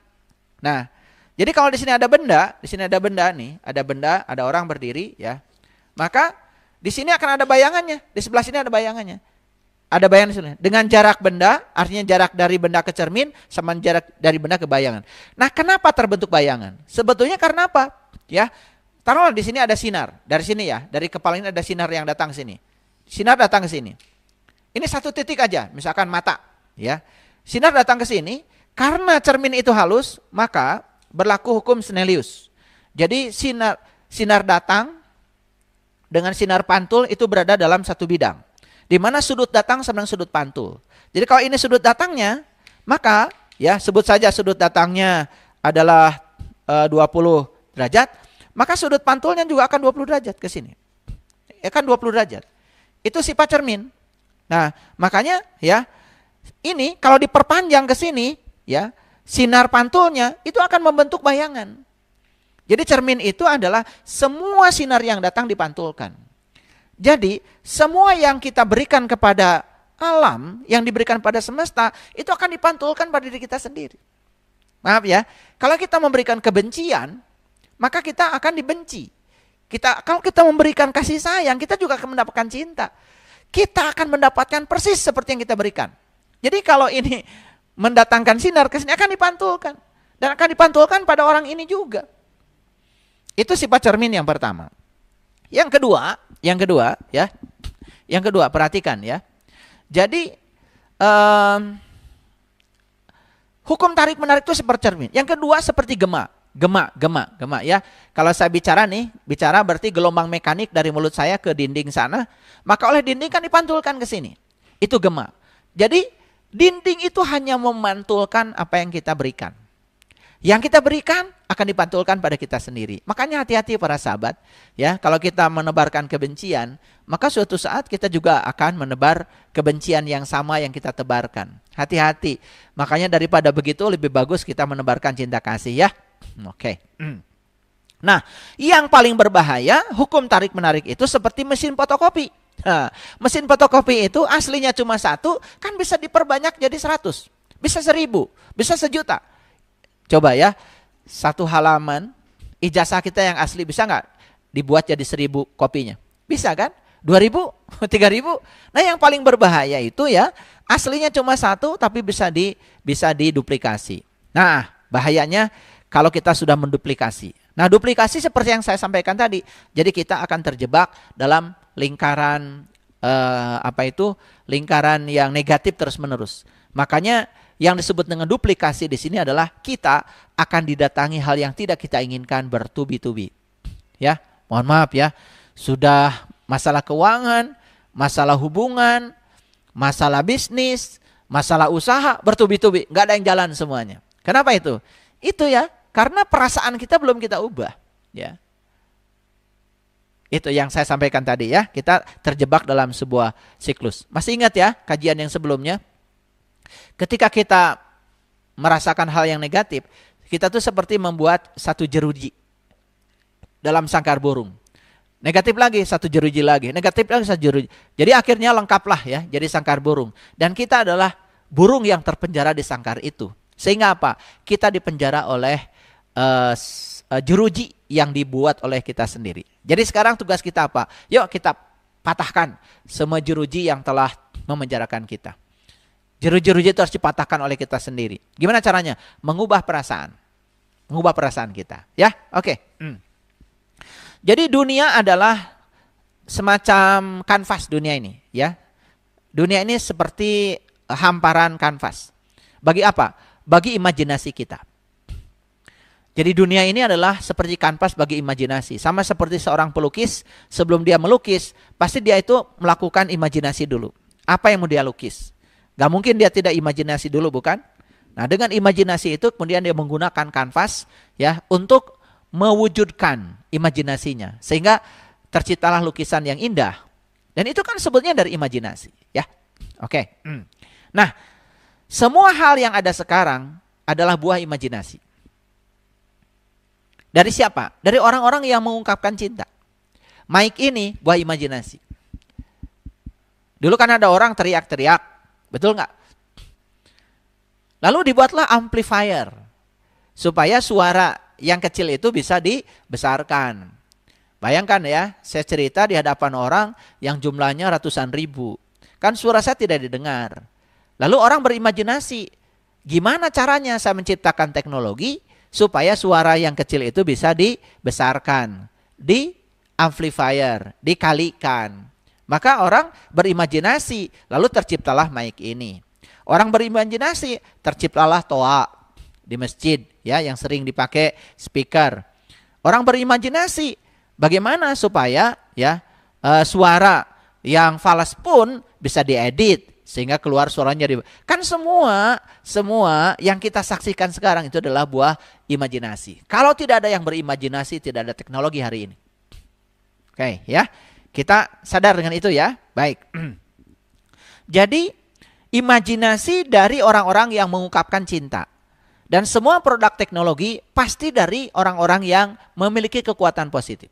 Nah, jadi kalau di sini ada benda, nih, ada benda, ada orang berdiri ya. Maka di sini akan ada bayangannya, di sebelah sini ada bayangannya. Ada bayangan di sini. Dengan jarak benda, artinya jarak dari benda ke cermin sama jarak dari benda ke bayangan. Nah, kenapa terbentuk bayangan? Sebetulnya karena apa? Ya. Taruhlah di sini ada sinar, dari sini ya, dari kepala ini ada sinar yang datang ke sini. Sinar datang ke sini. Ini satu titik aja, misalkan mata, ya. Sinar datang ke sini, karena cermin itu halus, maka berlaku hukum Snellius. Jadi sinar datang dengan sinar pantul itu berada dalam satu bidang. Di mana sudut datang sama dengan sudut pantul. Jadi kalau ini sudut datangnya, maka ya sebut saja sudut datangnya adalah 20 derajat, maka sudut pantulnya juga akan 20 derajat ke sini. Ya kan 20 derajat. Itu sifat cermin. Nah, makanya ya ini kalau diperpanjang ke sini ya, sinar pantulnya itu akan membentuk bayangan. Jadi cermin itu adalah semua sinar yang datang dipantulkan. Jadi semua yang kita berikan kepada alam, yang diberikan pada semesta, itu akan dipantulkan pada diri kita sendiri. Maaf ya, kalau kita memberikan kebencian, maka kita akan dibenci. Kalau kita memberikan kasih sayang, kita juga akan mendapatkan cinta. Kita akan mendapatkan persis seperti yang kita berikan. Jadi kalau ini mendatangkan sinar ke sini akan dipantulkan. Dan akan dipantulkan pada orang ini juga. Itu sifat cermin yang pertama. Yang kedua ya. Yang kedua, perhatikan ya. Jadi hukum tarik menarik itu seperti cermin. Yang kedua seperti gema ya. Kalau saya bicara berarti gelombang mekanik dari mulut saya ke dinding sana, maka oleh dinding kan dipantulkan ke sini. Itu gema. Jadi dinding itu hanya memantulkan apa yang kita berikan. Yang kita berikan akan dipantulkan pada kita sendiri. Makanya hati-hati para sahabat, ya, kalau kita menebarkan kebencian, maka suatu saat kita juga akan menebar kebencian yang sama yang kita tebarkan. Hati-hati. Makanya daripada begitu lebih bagus kita menebarkan cinta kasih ya. Oke. Nah, yang paling berbahaya hukum tarik-menarik itu seperti mesin fotokopi. Nah, mesin fotokopi itu aslinya cuma 1, kan bisa diperbanyak jadi 100, bisa 1000, bisa 1.000.000. Coba ya, 1 halaman ijazah kita yang asli bisa nggak dibuat jadi 1000 kopinya? Bisa kan? 2.000, 3.000. Nah, yang paling berbahaya itu ya aslinya cuma 1 tapi bisa diduplikasi. Nah, bahayanya kalau kita sudah menduplikasi. Nah, duplikasi seperti yang saya sampaikan tadi. Jadi kita akan terjebak dalam lingkaran lingkaran yang negatif terus-menerus. Makanya yang disebut dengan duplikasi di sini adalah kita akan didatangi hal yang tidak kita inginkan bertubi-tubi. Ya, mohon maaf ya. Sudah masalah keuangan, masalah hubungan, masalah bisnis, masalah usaha bertubi-tubi, nggak ada yang jalan semuanya. Kenapa itu? Itu ya, karena perasaan kita belum kita ubah, ya. Itu yang saya sampaikan tadi ya, kita terjebak dalam sebuah siklus. Masih ingat ya kajian yang sebelumnya? Ketika kita merasakan hal yang negatif, kita tuh seperti membuat satu jeruji dalam sangkar burung. Negatif lagi, satu jeruji lagi, negatif lagi, satu jeruji. Jadi akhirnya lengkaplah ya, jadi sangkar burung. Dan kita adalah burung yang terpenjara di sangkar itu. Sehingga apa? Kita dipenjara oleh jeruji yang dibuat oleh kita sendiri. Jadi sekarang tugas kita apa? Yuk kita patahkan semua jeruji yang telah memenjarakan kita. Jeruji-jeruji itu harus dipatahkan oleh kita sendiri. Gimana caranya? Mengubah perasaan. Mengubah perasaan kita. Ya, oke. Jadi dunia adalah semacam kanvas dunia ini. Ya, dunia ini seperti hamparan kanvas. Bagi apa? Bagi imajinasi kita. Jadi dunia ini adalah seperti kanvas bagi imajinasi. Sama seperti seorang pelukis, sebelum dia melukis, pasti dia itu melakukan imajinasi dulu. Apa yang mau dia lukis? Gak mungkin dia tidak imajinasi dulu, bukan? Nah, dengan imajinasi itu kemudian dia menggunakan kanvas ya untuk mewujudkan imajinasinya. Sehingga terciptalah lukisan yang indah. Dan itu kan sebetulnya dari imajinasi. Ya, oke. Nah, semua hal yang ada sekarang adalah buah imajinasi. Dari siapa? Dari orang-orang yang mengungkapkan cinta. Mike ini buah imajinasi. Dulu kan ada orang teriak-teriak, betul nggak? Lalu dibuatlah amplifier supaya suara yang kecil itu bisa dibesarkan. Bayangkan ya, saya cerita di hadapan orang yang jumlahnya ratusan ribu. Kan suara saya tidak didengar. Lalu orang berimajinasi, gimana caranya saya menciptakan teknologi supaya suara yang kecil itu bisa dibesarkan, di amplifier, dikalikan. Maka orang berimajinasi, lalu terciptalah mic ini. Orang berimajinasi, terciptalah toa di masjid ya yang sering dipakai speaker. Orang berimajinasi, bagaimana supaya ya suara yang falas pun bisa diedit sehingga keluar suaranya kan semua yang kita saksikan sekarang itu adalah buah imajinasi. Kalau tidak ada yang berimajinasi, tidak ada teknologi hari ini. Oke, ya. Kita sadar dengan itu ya. Baik. Jadi imajinasi dari orang-orang yang mengungkapkan cinta. Dan semua produk teknologi pasti dari orang-orang yang memiliki kekuatan positif.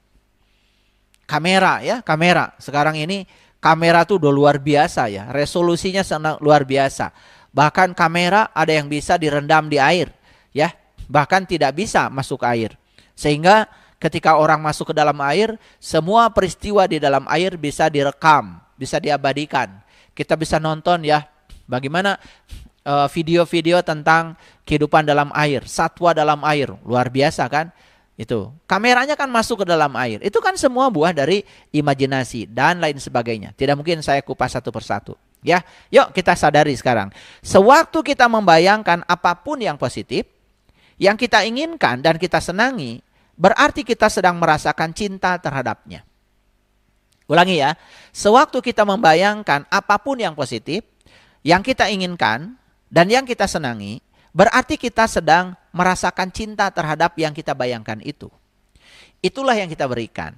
Kamera ya, kamera. Sekarang ini kamera tuh udah luar biasa ya. Resolusinya sangat luar biasa. Bahkan kamera ada yang bisa direndam di air ya. Bahkan tidak bisa masuk air. Sehingga ketika orang masuk ke dalam air, semua peristiwa di dalam air bisa direkam, bisa diabadikan. Kita bisa nonton ya bagaimana video-video tentang kehidupan dalam air, satwa dalam air, luar biasa kan? Itu kameranya kan masuk ke dalam air. Itu kan semua buah dari imajinasi dan lain sebagainya. Tidak mungkin saya kupas satu persatu. Ya, yuk kita sadari sekarang. Sewaktu kita membayangkan apapun yang positif, yang kita inginkan dan kita senangi, berarti kita sedang merasakan cinta terhadapnya. Ulangi ya, sewaktu kita membayangkan apapun yang positif, yang kita inginkan dan yang kita senangi, berarti kita sedang merasakan cinta terhadap yang kita bayangkan itu. Itulah yang kita berikan.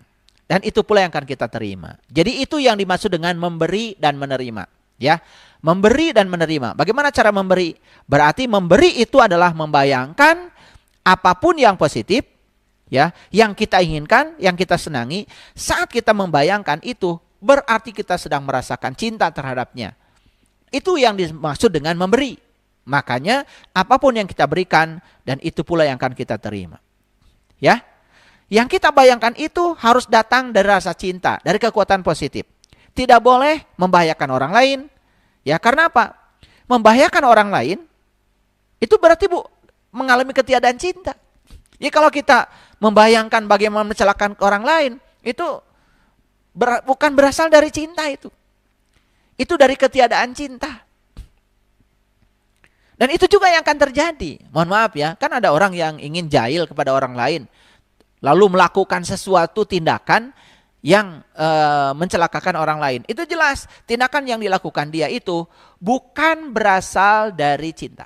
Dan itu pula yang akan kita terima. Jadi itu yang dimaksud dengan memberi dan menerima. Ya, memberi dan menerima. Bagaimana cara memberi? Berarti memberi itu adalah membayangkan apapun yang positif, ya, yang kita inginkan, yang kita senangi, saat kita membayangkan itu, berarti kita sedang merasakan cinta terhadapnya. Itu yang dimaksud dengan memberi. Makanya apapun yang kita berikan, dan itu pula yang akan kita terima. Ya, yang kita bayangkan itu harus datang dari rasa cinta, dari kekuatan positif. Tidak boleh membahayakan orang lain. Ya, karena apa? Membahayakan orang lain, itu berarti mengalami ketiadaan cinta. Ya, kalau kita membayangkan bagaimana mencelakakan orang lain, itu bukan berasal dari cinta itu. Itu dari ketiadaan cinta. Dan itu juga yang akan terjadi. Mohon maaf ya, kan ada orang yang ingin jahil kepada orang lain, lalu melakukan sesuatu tindakan yang mencelakakan orang lain. Itu jelas, tindakan yang dilakukan dia itu bukan berasal dari cinta.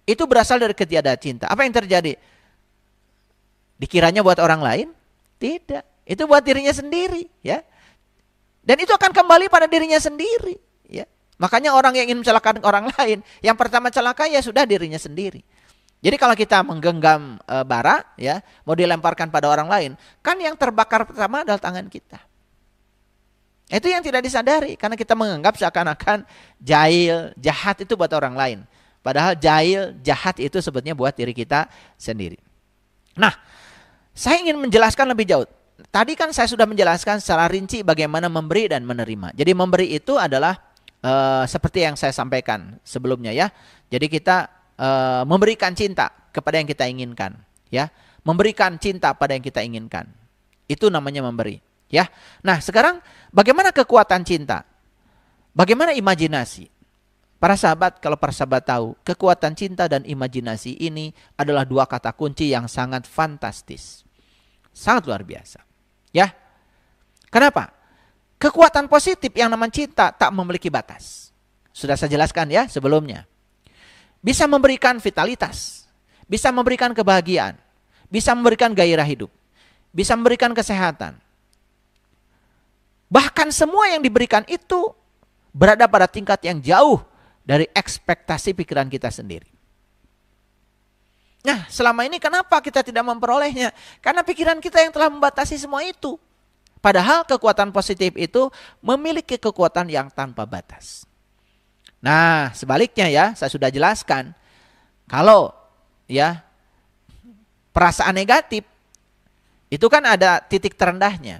Itu berasal dari ketiadaan cinta. Apa yang terjadi? Dikiranya buat orang lain? Tidak. Itu buat dirinya sendiri, ya. Dan itu akan kembali pada dirinya sendiri, ya. Makanya orang yang ingin mencelakakan orang lain, yang pertama celaka ya sudah dirinya sendiri. Jadi kalau kita menggenggam bara, ya, mau dilemparkan pada orang lain, kan yang terbakar pertama adalah tangan kita. Itu yang tidak disadari, karena kita menganggap seakan-akan jahil, jahat itu buat orang lain. Padahal jahil, jahat itu sebetulnya buat diri kita sendiri. Nah, saya ingin menjelaskan lebih jauh. Tadi kan saya sudah menjelaskan secara rinci bagaimana memberi dan menerima. Jadi memberi itu adalah seperti yang saya sampaikan sebelumnya, ya. Jadi kita memberikan cinta kepada yang kita inginkan, ya. Memberikan cinta pada yang kita inginkan. Itu namanya memberi, ya. Nah, sekarang bagaimana kekuatan cinta? Bagaimana imajinasi? Para sahabat, kalau para sahabat tahu, kekuatan cinta dan imajinasi ini adalah dua kata kunci yang sangat fantastis. Sangat luar biasa. Ya. Kenapa? Kekuatan positif yang namanya cinta tak memiliki batas. Sudah saya jelaskan ya sebelumnya. Bisa memberikan vitalitas, bisa memberikan kebahagiaan, bisa memberikan gairah hidup, bisa memberikan kesehatan. Bahkan semua yang diberikan itu berada pada tingkat yang jauh dari ekspektasi pikiran kita sendiri. Nah, selama ini kenapa kita tidak memperolehnya? Karena pikiran kita yang telah membatasi semua itu. Padahal kekuatan positif itu memiliki kekuatan yang tanpa batas. Nah, sebaliknya ya, saya sudah jelaskan. Kalau ya perasaan negatif itu kan ada titik terendahnya.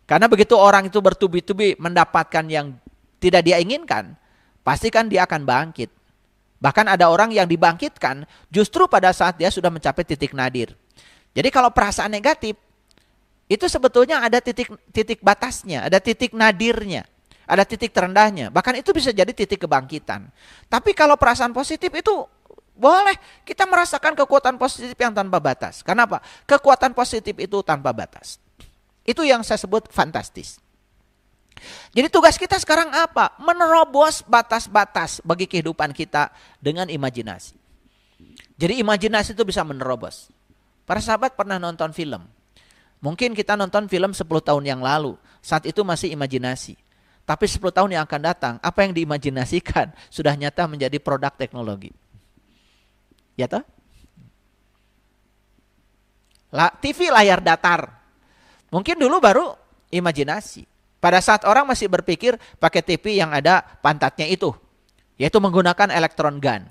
Karena begitu orang itu bertubi-tubi mendapatkan yang tidak dia inginkan, pasti kan dia akan bangkit. Bahkan ada orang yang dibangkitkan justru pada saat dia sudah mencapai titik nadir. Jadi kalau perasaan negatif, itu sebetulnya ada titik batasnya, ada titik nadirnya, ada titik terendahnya. Bahkan itu bisa jadi titik kebangkitan. Tapi kalau perasaan positif itu boleh kita merasakan kekuatan positif yang tanpa batas. Kenapa? Kekuatan positif itu tanpa batas. Itu yang saya sebut fantastis. Jadi tugas kita sekarang apa? Menerobos batas-batas bagi kehidupan kita dengan imajinasi. Jadi imajinasi itu bisa menerobos. Para sahabat pernah nonton film. Mungkin kita nonton film 10 tahun yang lalu. Saat itu masih imajinasi. Tapi 10 tahun yang akan datang, apa yang diimajinasikan sudah nyata menjadi produk teknologi. Ya toh? TV layar datar. Mungkin dulu baru imajinasi. Pada saat orang masih berpikir pakai TV yang ada pantatnya itu. Yaitu menggunakan elektron gun.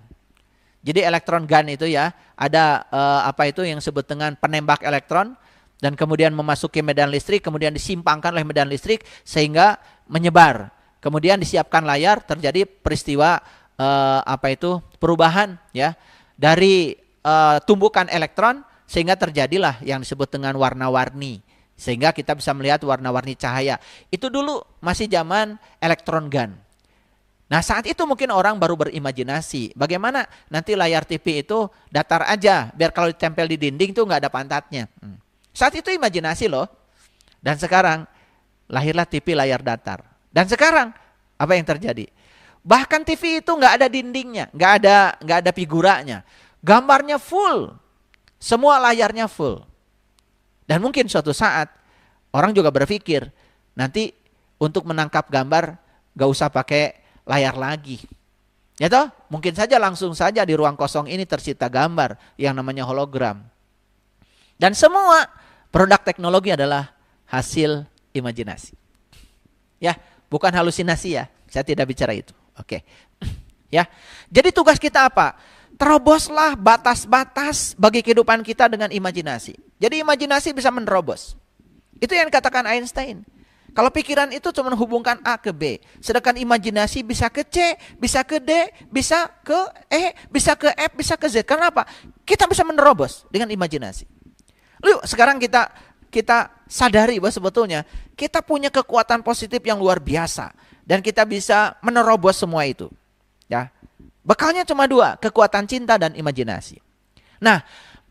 Jadi elektron gun itu ya, ada apa itu yang disebut dengan penembak elektron. Dan kemudian memasuki medan listrik, kemudian disimpangkan oleh medan listrik sehingga menyebar. Kemudian disiapkan layar, terjadi peristiwa perubahan ya dari tumbukan elektron sehingga terjadilah yang disebut dengan warna-warni. Sehingga kita bisa melihat warna-warni cahaya. Itu dulu masih zaman elektron gun. Nah saat itu mungkin orang baru berimajinasi. Bagaimana nanti layar TV itu datar aja. Biar kalau ditempel di dinding tuh nggak ada pantatnya. Saat itu imajinasi loh. Dan sekarang lahirlah TV layar datar. Dan sekarang apa yang terjadi? Bahkan TV itu nggak ada dindingnya, nggak ada figuranya. Gambarnya full. Semua layarnya full. Dan mungkin suatu saat orang juga berpikir nanti untuk menangkap gambar nggak usah pakai layar lagi. Ya toh, mungkin saja langsung saja di ruang kosong ini tercipta gambar yang namanya hologram. Dan semua produk teknologi adalah hasil imajinasi. Ya, bukan halusinasi ya. Saya tidak bicara itu. Oke. Ya. Jadi tugas kita apa? Teroboslah batas-batas bagi kehidupan kita dengan imajinasi. Jadi imajinasi bisa menerobos. Itu yang dikatakan Einstein. Kalau pikiran itu cuma hubungkan A ke B. Sedangkan imajinasi bisa ke C, bisa ke D, bisa ke E, bisa ke F, bisa ke Z. Karena apa? Kita bisa menerobos dengan imajinasi. Lalu sekarang kita sadari bahwa sebetulnya kita punya kekuatan positif yang luar biasa. Dan kita bisa menerobos semua itu. Ya. Bekalnya cuma dua, kekuatan cinta dan imajinasi. Nah,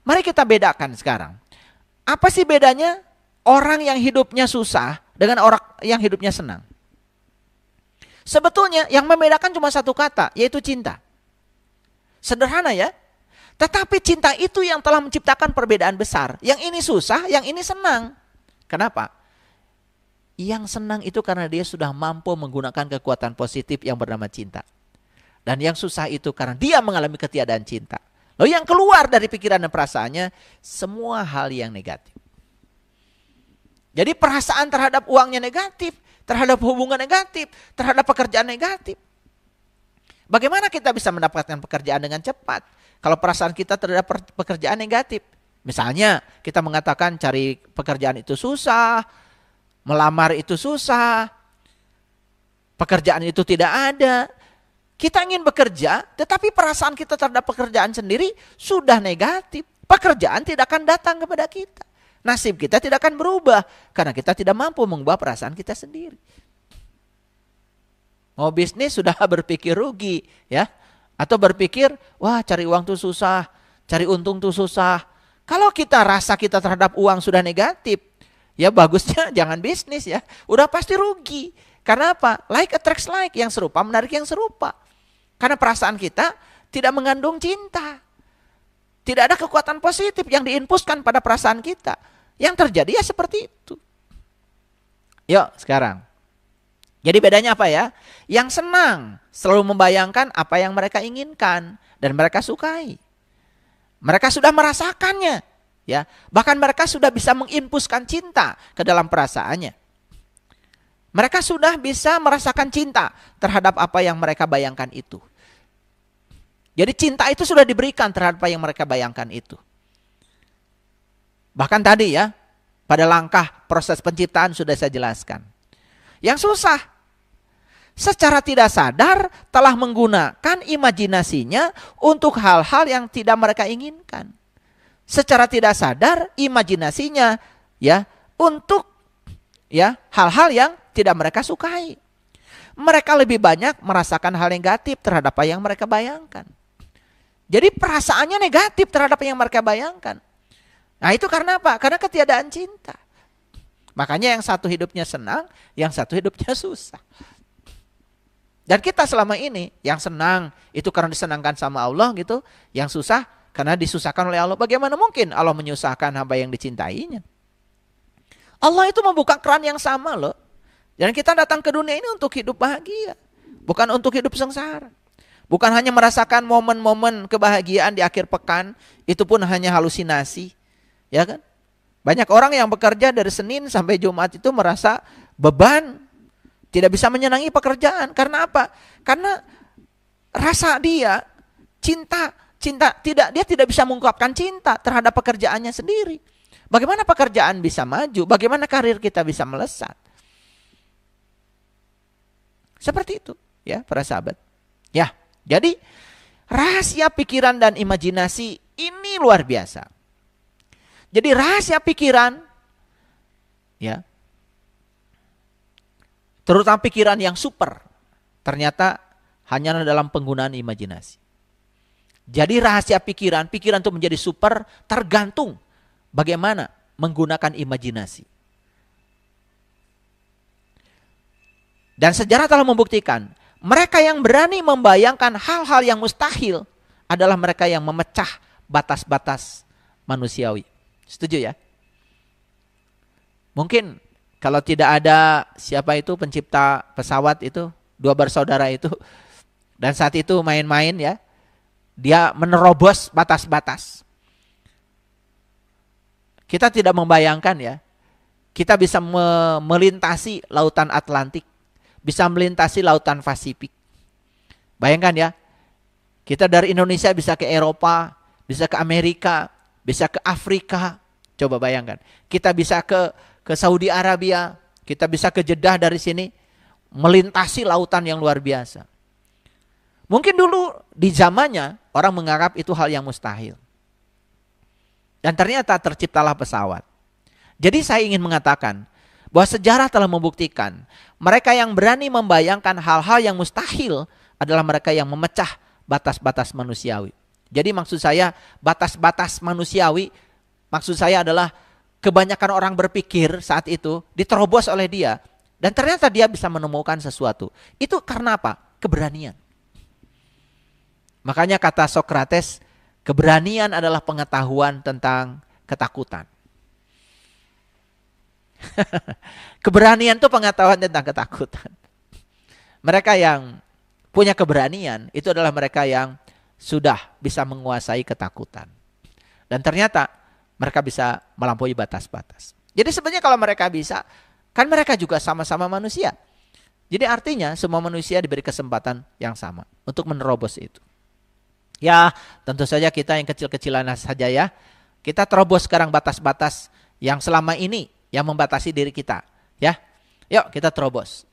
mari kita bedakan sekarang. Apa sih bedanya orang yang hidupnya susah dengan orang yang hidupnya senang? Sebetulnya yang membedakan cuma satu kata, yaitu cinta. Sederhana ya. Tetapi cinta itu yang telah menciptakan perbedaan besar. Yang ini susah, yang ini senang. Kenapa? Yang senang itu karena dia sudah mampu menggunakan kekuatan positif yang bernama cinta. Dan yang susah itu karena dia mengalami ketiadaan cinta. Lalu yang keluar dari pikiran dan perasaannya, semua hal yang negatif. Jadi perasaan terhadap uangnya negatif, terhadap hubungan negatif, terhadap pekerjaan negatif. Bagaimana kita bisa mendapatkan pekerjaan dengan cepat kalau perasaan kita terhadap pekerjaan negatif? Misalnya kita mengatakan cari pekerjaan itu susah, melamar itu susah, pekerjaan itu tidak ada. Kita ingin bekerja, tetapi perasaan kita terhadap pekerjaan sendiri sudah negatif. Pekerjaan tidak akan datang kepada kita. Nasib kita tidak akan berubah karena kita tidak mampu mengubah perasaan kita sendiri. Mau bisnis sudah berpikir rugi, ya, atau berpikir wah cari uang tuh susah, cari untung tuh susah. Kalau kita rasa kita terhadap uang sudah negatif, ya bagusnya jangan bisnis ya, udah pasti rugi. Karena apa? Like attracts like, yang serupa menarik yang serupa. Karena perasaan kita tidak mengandung cinta. Tidak ada kekuatan positif yang diinpuskan pada perasaan kita. Yang terjadi ya seperti itu. Yuk sekarang. Jadi bedanya apa ya? Yang senang selalu membayangkan apa yang mereka inginkan dan mereka sukai. Mereka sudah merasakannya. Ya, bahkan mereka sudah bisa menginpuskan cinta ke dalam perasaannya. Mereka sudah bisa merasakan cinta terhadap apa yang mereka bayangkan itu. Jadi cinta itu sudah diberikan terhadap apa yang mereka bayangkan itu. Bahkan tadi ya, pada langkah proses penciptaan sudah saya jelaskan. Yang susah, secara tidak sadar telah menggunakan imajinasinya untuk hal-hal yang tidak mereka inginkan. Secara tidak sadar imajinasinya ya untuk ya hal-hal yang tidak mereka sukai. Mereka lebih banyak merasakan hal negatif terhadap apa yang mereka bayangkan. Jadi perasaannya negatif terhadap yang mereka bayangkan. Nah itu karena apa? Karena ketiadaan cinta. Makanya yang satu hidupnya senang, yang satu hidupnya susah. Dan kita selama ini yang senang itu karena disenangkan sama Allah gitu, yang susah karena disusahkan oleh Allah. Bagaimana mungkin Allah menyusahkan hamba yang dicintainya? Allah itu membuka keran yang sama loh. Dan kita datang ke dunia ini untuk hidup bahagia, bukan untuk hidup sengsara. Bukan hanya merasakan momen-momen kebahagiaan di akhir pekan, itu pun hanya halusinasi. Ya kan? Banyak orang yang bekerja dari Senin sampai Jumat itu merasa beban, tidak bisa menyenangi pekerjaan. Karena apa? Karena rasa dia cinta dia tidak bisa mengungkapkan cinta terhadap pekerjaannya sendiri. Bagaimana pekerjaan bisa maju? Bagaimana karir kita bisa melesat? Seperti itu, ya, para sahabat. Ya, jadi rahasia pikiran dan imajinasi ini luar biasa. Jadi rahasia pikiran, ya, terutama pikiran yang super, ternyata hanya dalam penggunaan imajinasi. Jadi rahasia pikiran itu menjadi super tergantung bagaimana menggunakan imajinasi. Dan sejarah telah membuktikan, mereka yang berani membayangkan hal-hal yang mustahil adalah mereka yang memecah batas-batas manusiawi. Setuju ya? Mungkin kalau tidak ada siapa itu pencipta pesawat itu, dua bersaudara itu, Dan saat itu main-main ya, dia menerobos batas-batas. Kita tidak membayangkan ya, kita bisa melintasi lautan Atlantik, bisa melintasi lautan Pasifik. Bayangkan ya, kita dari Indonesia bisa ke Eropa, bisa ke Amerika, bisa ke Afrika. Coba bayangkan, kita bisa ke Saudi Arabia, kita bisa ke Jeddah dari sini, melintasi lautan yang luar biasa. Mungkin dulu di zamannya orang menganggap itu hal yang mustahil. Dan ternyata terciptalah pesawat. Jadi saya ingin mengatakan bahwa sejarah telah membuktikan mereka yang berani membayangkan hal-hal yang mustahil adalah mereka yang memecah batas-batas manusiawi. Jadi maksud saya batas-batas manusiawi, maksud saya adalah kebanyakan orang berpikir saat itu diterobos oleh dia. Dan ternyata dia bisa menemukan sesuatu. Itu karena apa? Keberanian. Makanya kata Socrates, keberanian adalah pengetahuan tentang ketakutan. Keberanian itu pengetahuan tentang ketakutan. Mereka yang punya keberanian itu adalah mereka yang sudah bisa menguasai ketakutan. Dan ternyata mereka bisa melampaui batas-batas. Jadi sebenarnya kalau mereka bisa, kan mereka juga sama-sama manusia. Jadi artinya semua manusia diberi kesempatan yang sama untuk menerobos itu. Ya, tentu saja kita yang kecil-kecilan saja ya. Kita terobos sekarang batas-batas yang selama ini yang membatasi diri kita, ya. Yuk kita terobos.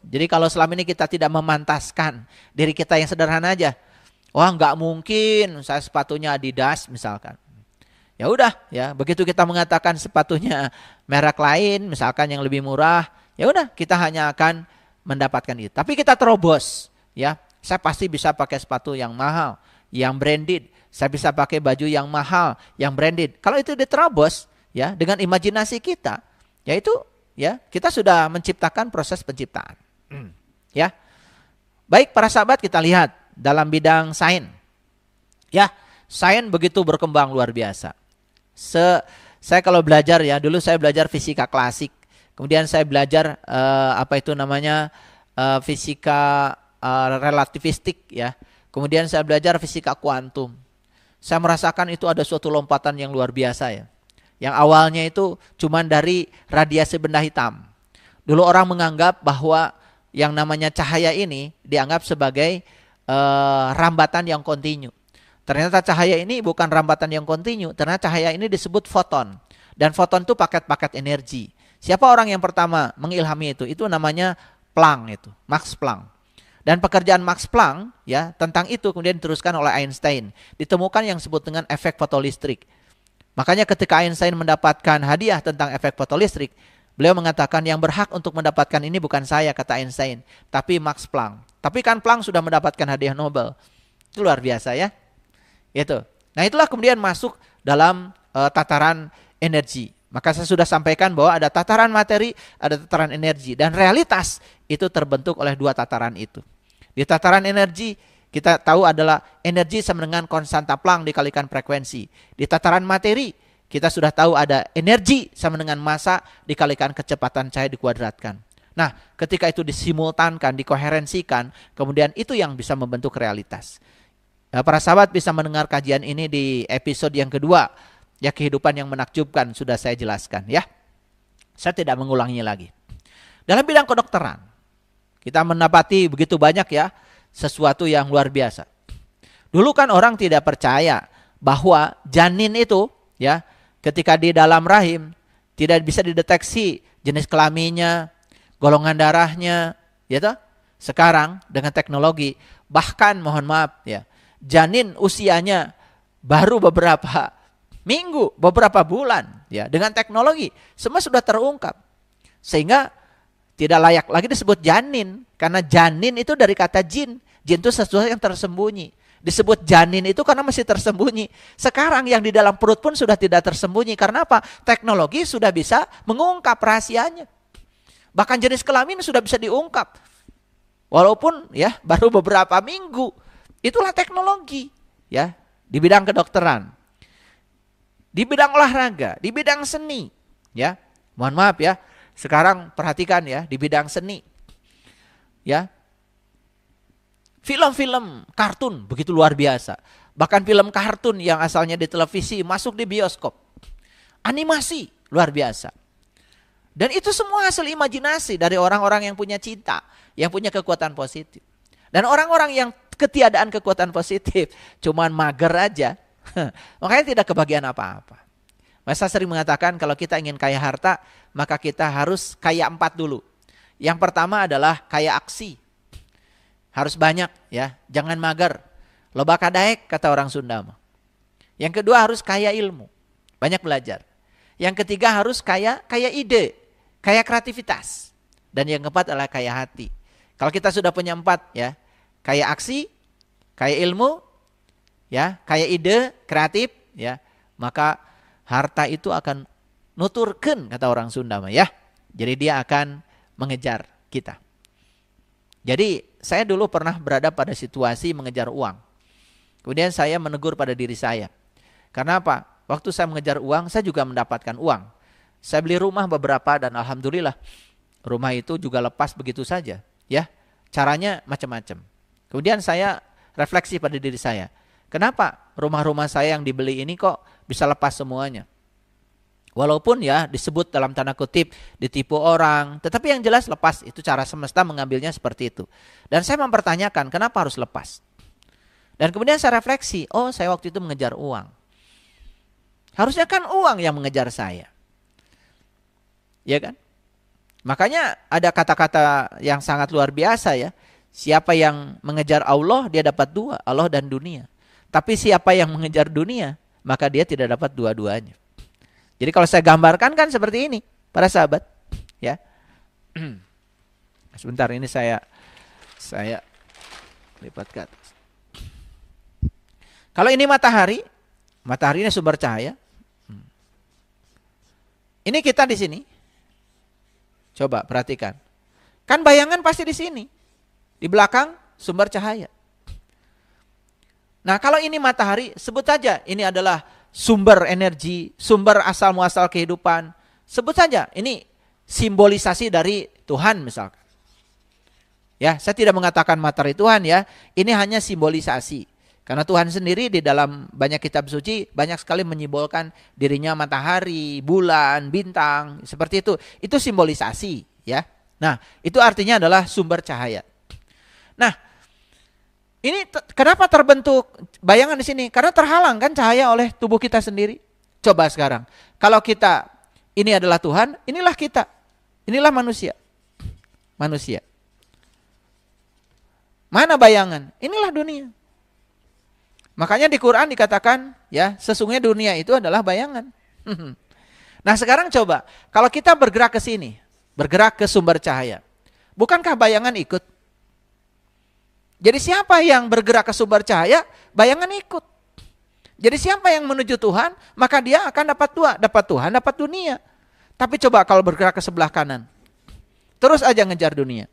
Jadi kalau selama ini kita tidak memantaskan diri kita yang sederhana aja. Wah, nggak mungkin saya sepatunya Adidas misalkan. Ya udah, ya, begitu kita mengatakan sepatunya merek lain, misalkan yang lebih murah, ya udah, kita hanya akan mendapatkan itu. Tapi kita terobos, ya. Saya pasti bisa pakai sepatu yang mahal, yang branded. Saya bisa pakai baju yang mahal, yang branded. Kalau itu diterobos, ya, dengan imajinasi kita, yaitu, ya, kita sudah menciptakan proses penciptaan. Ya. Baik para sahabat, kita lihat dalam bidang sains. Ya, sains begitu berkembang luar biasa. Saya kalau belajar ya, dulu saya belajar fisika klasik. Kemudian saya belajar fisika relativistik ya. Kemudian saya belajar fisika kuantum. Saya merasakan itu ada suatu lompatan yang luar biasa ya. Yang awalnya itu cuma dari radiasi benda hitam. Dulu orang menganggap bahwa yang namanya cahaya ini dianggap sebagai rambatan yang kontinu. Ternyata cahaya ini bukan rambatan yang kontinu, ternyata cahaya ini disebut foton. Dan foton itu paket-paket energi. Siapa orang yang pertama mengilhami itu? Itu namanya Planck itu, Max Planck. Dan pekerjaan Max Planck ya tentang itu kemudian diteruskan oleh Einstein. Ditemukan yang disebut dengan efek fotolistrik. Makanya ketika Einstein mendapatkan hadiah tentang efek fotolistrik, beliau mengatakan yang berhak untuk mendapatkan ini bukan saya, kata Einstein, tapi Max Planck. Tapi kan Planck sudah mendapatkan hadiah Nobel. Itu luar biasa ya. Itu. Nah, itulah kemudian masuk dalam tataran energi. Maka saya sudah sampaikan bahwa ada tataran materi, ada tataran energi. Dan realitas itu terbentuk oleh dua tataran itu. Di tataran energi kita tahu adalah energi sama dengan konstanta Planck dikalikan frekuensi. Di tataran materi kita sudah tahu ada energi sama dengan massa dikalikan kecepatan cahaya dikuadratkan. Nah, ketika itu disimultankan, dikoherensikan, kemudian itu yang bisa membentuk realitas. Nah, para sahabat bisa mendengar kajian ini di episode yang kedua. Ya, kehidupan yang menakjubkan sudah saya jelaskan ya. Saya tidak mengulanginya lagi. Dalam bidang kedokteran, kita mendapati begitu banyak ya sesuatu yang luar biasa. Dulu kan orang tidak percaya bahwa janin itu ya ketika di dalam rahim tidak bisa dideteksi jenis kelaminnya, golongan darahnya, ya toh? Sekarang dengan teknologi bahkan mohon maaf ya, janin usianya baru beberapa minggu, beberapa bulan ya, dengan teknologi semua sudah terungkap. Sehingga tidak layak lagi disebut janin karena janin itu dari kata jin. Jin itu sesuatu yang tersembunyi. Disebut janin itu karena masih tersembunyi. Sekarang yang di dalam perut pun sudah tidak tersembunyi. Karena apa? Teknologi sudah bisa mengungkap rahasianya. Bahkan jenis kelamin sudah bisa diungkap. Walaupun ya baru beberapa minggu. Itulah teknologi ya di bidang kedokteran. Di bidang olahraga, di bidang seni, ya. Mohon maaf ya. Sekarang perhatikan ya di bidang seni. Ya. Film-film kartun begitu luar biasa. Bahkan film kartun yang asalnya di televisi masuk di bioskop. Animasi luar biasa. Dan itu semua hasil imajinasi dari orang-orang yang punya cinta, yang punya kekuatan positif. Dan orang-orang yang ketiadaan kekuatan positif, cuman mager aja, makanya tidak kebagian apa-apa. Saya sering mengatakan kalau kita ingin kaya harta, maka kita harus kaya 4 dulu. Yang pertama adalah kaya aksi. Harus banyak ya, jangan mager. Loba kadaek kata orang Sunda. Yang kedua harus kaya ilmu, banyak belajar. Yang ketiga harus kaya ide, kaya kreativitas. Dan yang keempat adalah kaya hati. Kalau kita sudah punya 4 ya, kaya aksi, kaya ilmu, ya, kaya ide, kreatif, ya, maka harta itu akan nuturkeun kata orang Sunda mah ya. Jadi dia akan mengejar kita. Jadi saya dulu pernah berada pada situasi mengejar uang. Kemudian saya menegur pada diri saya. Karena apa? Waktu saya mengejar uang, saya juga mendapatkan uang. Saya beli rumah beberapa dan alhamdulillah rumah itu juga lepas begitu saja, ya. Caranya macam-macam. Kemudian saya refleksi pada diri saya. Kenapa rumah-rumah saya yang dibeli ini kok bisa lepas semuanya? Walaupun ya disebut dalam tanda kutip ditipu orang, tetapi yang jelas lepas, itu cara semesta mengambilnya seperti itu. Dan saya mempertanyakan kenapa harus lepas? Dan kemudian saya refleksi, oh saya waktu itu mengejar uang. Harusnya kan uang yang mengejar saya. Ya kan? Makanya ada kata-kata yang sangat luar biasa ya. Siapa yang mengejar Allah dia dapat 2, Allah dan dunia. Tapi siapa yang mengejar dunia, maka dia tidak dapat dua-duanya. Jadi kalau saya gambarkan kan seperti ini, para sahabat, ya. Sebentar ini saya lipat ke atas. Kalau ini matahari ini sumber cahaya. Ini kita di sini. Coba perhatikan. Kan bayangan pasti di sini. Di belakang sumber cahaya. Nah, kalau ini matahari, sebut saja ini adalah sumber energi, sumber asal muasal kehidupan. Sebut saja ini simbolisasi dari Tuhan misalkan. Ya, saya tidak mengatakan matahari Tuhan ya. Ini hanya simbolisasi. Karena Tuhan sendiri di dalam banyak kitab suci banyak sekali menyimbolkan dirinya matahari, bulan, bintang, seperti itu. Itu simbolisasi, ya. Nah, itu artinya adalah sumber cahaya. Nah, ini kenapa terbentuk bayangan di sini? Karena terhalang kan cahaya oleh tubuh kita sendiri. Coba sekarang, kalau kita ini adalah Tuhan, inilah kita. Inilah manusia. Manusia. Mana bayangan? Inilah dunia. Makanya di Quran dikatakan ya, sesungguhnya dunia itu adalah bayangan. Nah, sekarang coba, kalau kita bergerak ke sini, bergerak ke sumber cahaya. Bukankah bayangan ikut? Jadi siapa yang bergerak ke sumber cahaya, bayangan ikut. Jadi siapa yang menuju Tuhan, maka dia akan dapat 2, dapat Tuhan, dapat dunia. Tapi coba kalau bergerak ke sebelah kanan, terus aja ngejar dunia,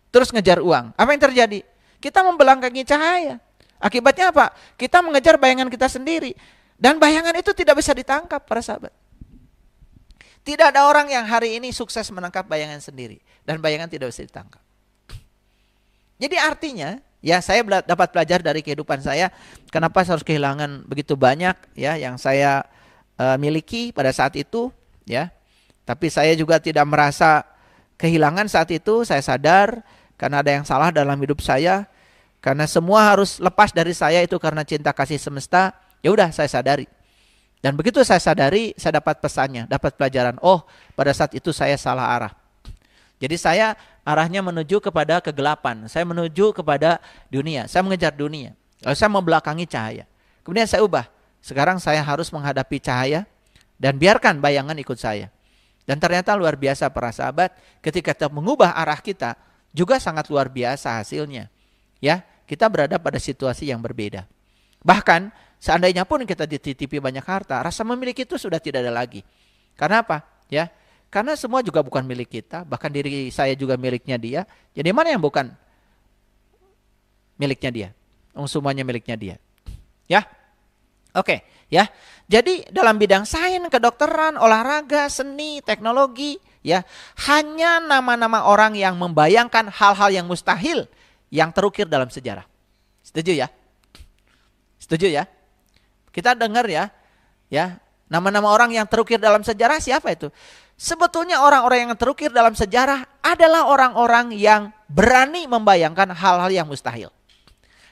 terus ngejar uang, apa yang terjadi? Kita membelakangi cahaya. Akibatnya apa? Kita mengejar bayangan kita sendiri. Dan bayangan itu tidak bisa ditangkap para sahabat. Tidak ada orang yang hari ini sukses menangkap bayangan sendiri. Dan bayangan tidak bisa ditangkap. Jadi artinya, ya saya dapat belajar dari kehidupan saya. Kenapa saya harus kehilangan begitu banyak ya yang saya miliki pada saat itu. Ya. Tapi saya juga tidak merasa kehilangan saat itu. Saya sadar karena ada yang salah dalam hidup saya. Karena semua harus lepas dari saya itu karena cinta kasih semesta. Ya udah saya sadari. Dan begitu saya sadari, saya dapat pesannya, dapat pelajaran. Oh, pada saat itu saya salah arah. Jadi saya arahnya menuju kepada kegelapan. Saya menuju kepada dunia. Saya mengejar dunia. Lalu saya membelakangi cahaya. Kemudian saya ubah. Sekarang saya harus menghadapi cahaya dan biarkan bayangan ikut saya. Dan ternyata luar biasa para sahabat, ketika kita mengubah arah kita, juga sangat luar biasa hasilnya. Ya, kita berada pada situasi yang berbeda. Bahkan seandainya pun kita dititipi banyak harta, rasa memiliki itu sudah tidak ada lagi. Karena apa? Ya, karena semua juga bukan milik kita, bahkan diri saya juga miliknya dia. Jadi mana yang bukan miliknya dia? Semuanya miliknya dia. Ya, oke, ya. Jadi dalam bidang sains, kedokteran, olahraga, seni, teknologi, ya, hanya nama-nama orang yang membayangkan hal-hal yang mustahil yang terukir dalam sejarah. Setuju ya? Setuju ya? Kita dengar ya, nama-nama orang yang terukir dalam sejarah siapa itu? Sebetulnya orang-orang yang terukir dalam sejarah adalah orang-orang yang berani membayangkan hal-hal yang mustahil.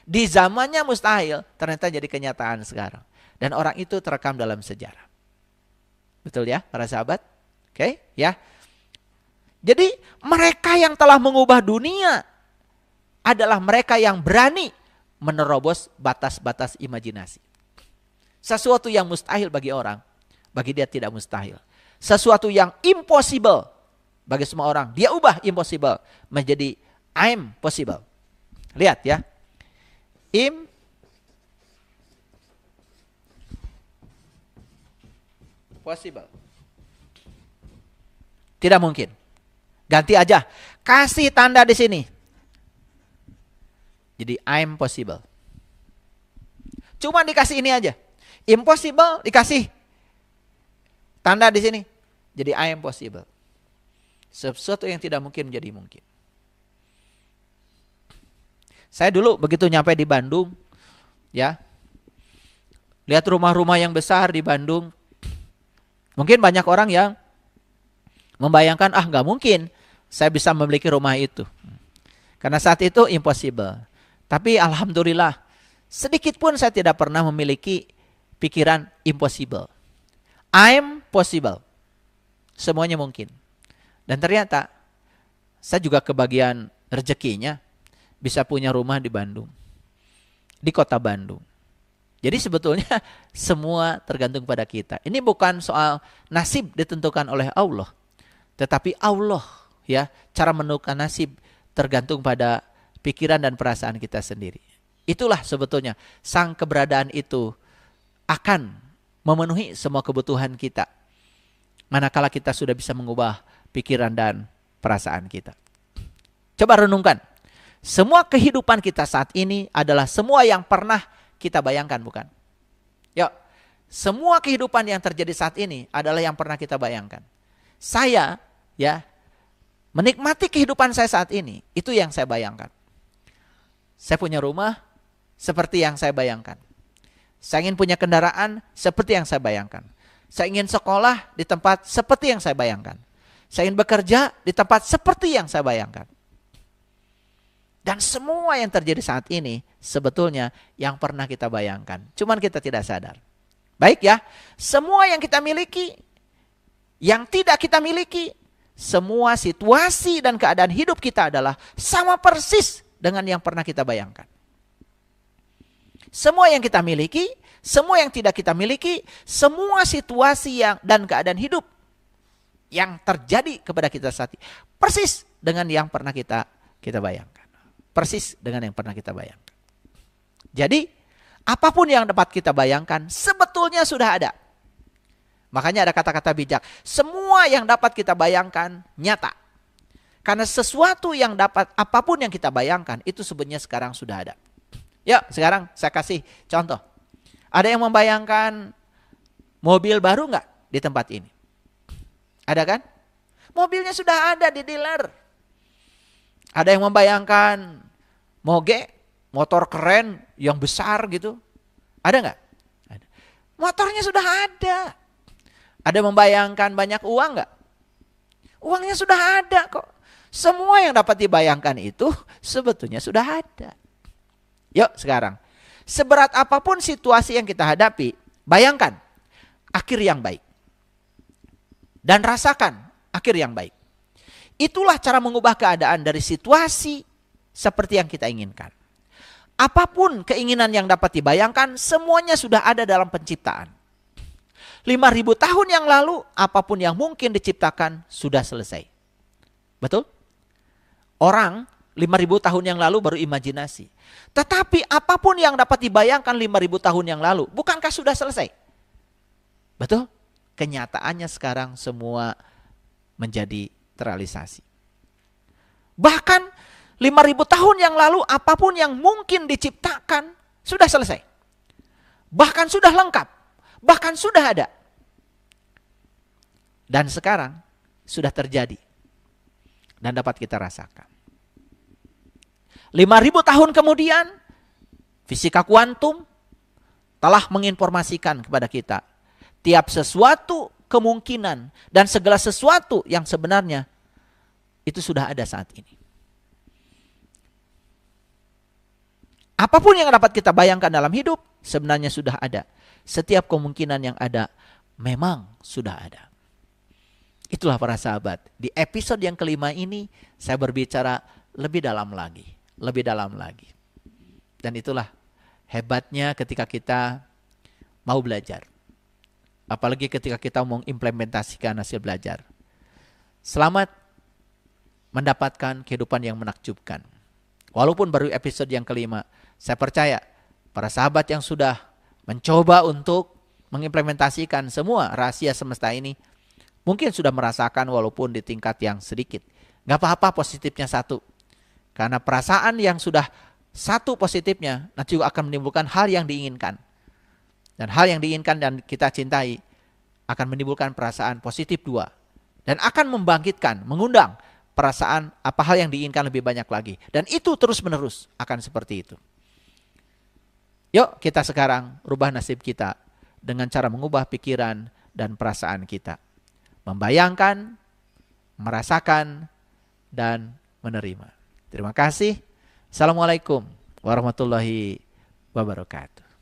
Di zamannya mustahil, ternyata jadi kenyataan sekarang. Dan orang itu terekam dalam sejarah. Betul ya para sahabat? Oke, ya. Jadi mereka yang telah mengubah dunia adalah mereka yang berani menerobos batas-batas imajinasi. Sesuatu yang mustahil bagi orang, bagi dia tidak mustahil. Sesuatu yang impossible bagi semua orang, dia ubah impossible menjadi I'm possible. Lihat ya. Impossible. Tidak mungkin. Ganti aja. Kasih tanda di sini. Jadi I'm possible. Cuma dikasih ini aja. Impossible dikasih tanda di sini. Jadi I am possible. Sesuatu yang tidak mungkin menjadi mungkin. Saya dulu begitu nyampe di Bandung, ya, lihat rumah-rumah yang besar di Bandung. Mungkin banyak orang yang membayangkan, nggak mungkin saya bisa memiliki rumah itu. Karena saat itu impossible. Tapi alhamdulillah, sedikit pun saya tidak pernah memiliki pikiran impossible. I'm possible. Semuanya mungkin. Dan ternyata saya juga kebagian rezekinya bisa punya rumah di Bandung. Di kota Bandung. Jadi sebetulnya semua tergantung pada kita. Ini bukan soal nasib ditentukan oleh Allah. Tetapi Allah, ya, cara menentukan nasib tergantung pada pikiran dan perasaan kita sendiri. Itulah sebetulnya sang keberadaan itu akan memenuhi semua kebutuhan kita. Manakala kita sudah bisa mengubah pikiran dan perasaan kita. Coba renungkan. Semua kehidupan kita saat ini adalah semua yang pernah kita bayangkan, bukan? Yuk, semua kehidupan yang terjadi saat ini adalah yang pernah kita bayangkan. Saya, ya, menikmati kehidupan saya saat ini, itu yang saya bayangkan. Saya punya rumah seperti yang saya bayangkan. Saya ingin punya kendaraan seperti yang saya bayangkan. Saya ingin sekolah di tempat seperti yang saya bayangkan. Saya ingin bekerja di tempat seperti yang saya bayangkan. Dan semua yang terjadi saat ini sebetulnya yang pernah kita bayangkan. Cuman kita tidak sadar. Baik ya, semua yang kita miliki, yang tidak kita miliki, semua situasi dan keadaan hidup kita adalah sama persis dengan yang pernah kita bayangkan. Semua yang kita miliki, semua yang tidak kita miliki, semua situasi yang dan keadaan hidup yang terjadi kepada kita saat ini persis dengan yang pernah kita bayangkan. Persis dengan yang pernah kita bayangkan. Jadi, apapun yang dapat kita bayangkan sebetulnya sudah ada. Makanya ada kata-kata bijak. Semua yang dapat kita bayangkan nyata. Karena sesuatu yang dapat, apapun yang kita bayangkan itu sebenarnya sekarang sudah ada. Yuk, sekarang saya kasih contoh. Ada yang membayangkan mobil baru nggak di tempat ini? Ada kan? Mobilnya sudah ada di dealer. Ada yang membayangkan moge, motor keren yang besar gitu. Ada nggak? Ada. Motornya sudah ada. Ada yang membayangkan banyak uang nggak? Uangnya sudah ada kok. Semua yang dapat dibayangkan itu sebetulnya sudah ada. Yuk sekarang. Seberat apapun situasi yang kita hadapi, bayangkan akhir yang baik. Dan rasakan akhir yang baik. Itulah cara mengubah keadaan dari situasi seperti yang kita inginkan. Apapun keinginan yang dapat dibayangkan, semuanya sudah ada dalam penciptaan. 5.000 tahun yang lalu, apapun yang mungkin diciptakan sudah selesai. Betul? Orang 5.000 tahun yang lalu baru imajinasi. Tetapi apapun yang dapat dibayangkan 5.000 tahun yang lalu, bukankah sudah selesai? Betul? Kenyataannya sekarang semua menjadi terrealisasi. Bahkan 5.000 tahun yang lalu apapun yang mungkin diciptakan sudah selesai. Bahkan sudah lengkap. Bahkan sudah ada. Dan sekarang sudah terjadi. Dan dapat kita rasakan. 5.000 tahun kemudian Fisika kuantum telah menginformasikan kepada kita tiap sesuatu kemungkinan dan segala sesuatu yang sebenarnya itu sudah ada saat ini. Apapun yang dapat kita bayangkan dalam hidup sebenarnya sudah ada. Setiap kemungkinan yang ada memang sudah ada. Itulah para sahabat. Di episode yang kelima ini saya berbicara lebih dalam lagi. Lebih dalam lagi. Dan itulah hebatnya ketika kita mau belajar. Apalagi ketika kita mau mengimplementasikan hasil belajar. Selamat mendapatkan kehidupan yang menakjubkan. Walaupun baru episode yang kelima, saya percaya para sahabat yang sudah mencoba untuk mengimplementasikan semua rahasia semesta ini, mungkin sudah merasakan walaupun di tingkat yang sedikit. Gak apa-apa positifnya satu. Karena perasaan yang sudah satu positifnya, nanti juga akan menimbulkan hal yang diinginkan. Dan hal yang diinginkan dan kita cintai akan menimbulkan perasaan positif dua. Dan akan membangkitkan, mengundang perasaan apa hal yang diinginkan lebih banyak lagi. Dan itu terus menerus akan seperti itu. Yuk kita sekarang rubah nasib kita dengan cara mengubah pikiran dan perasaan kita. Membayangkan, merasakan, dan menerima. Terima kasih. Assalamualaikum warahmatullahi wabarakatuh.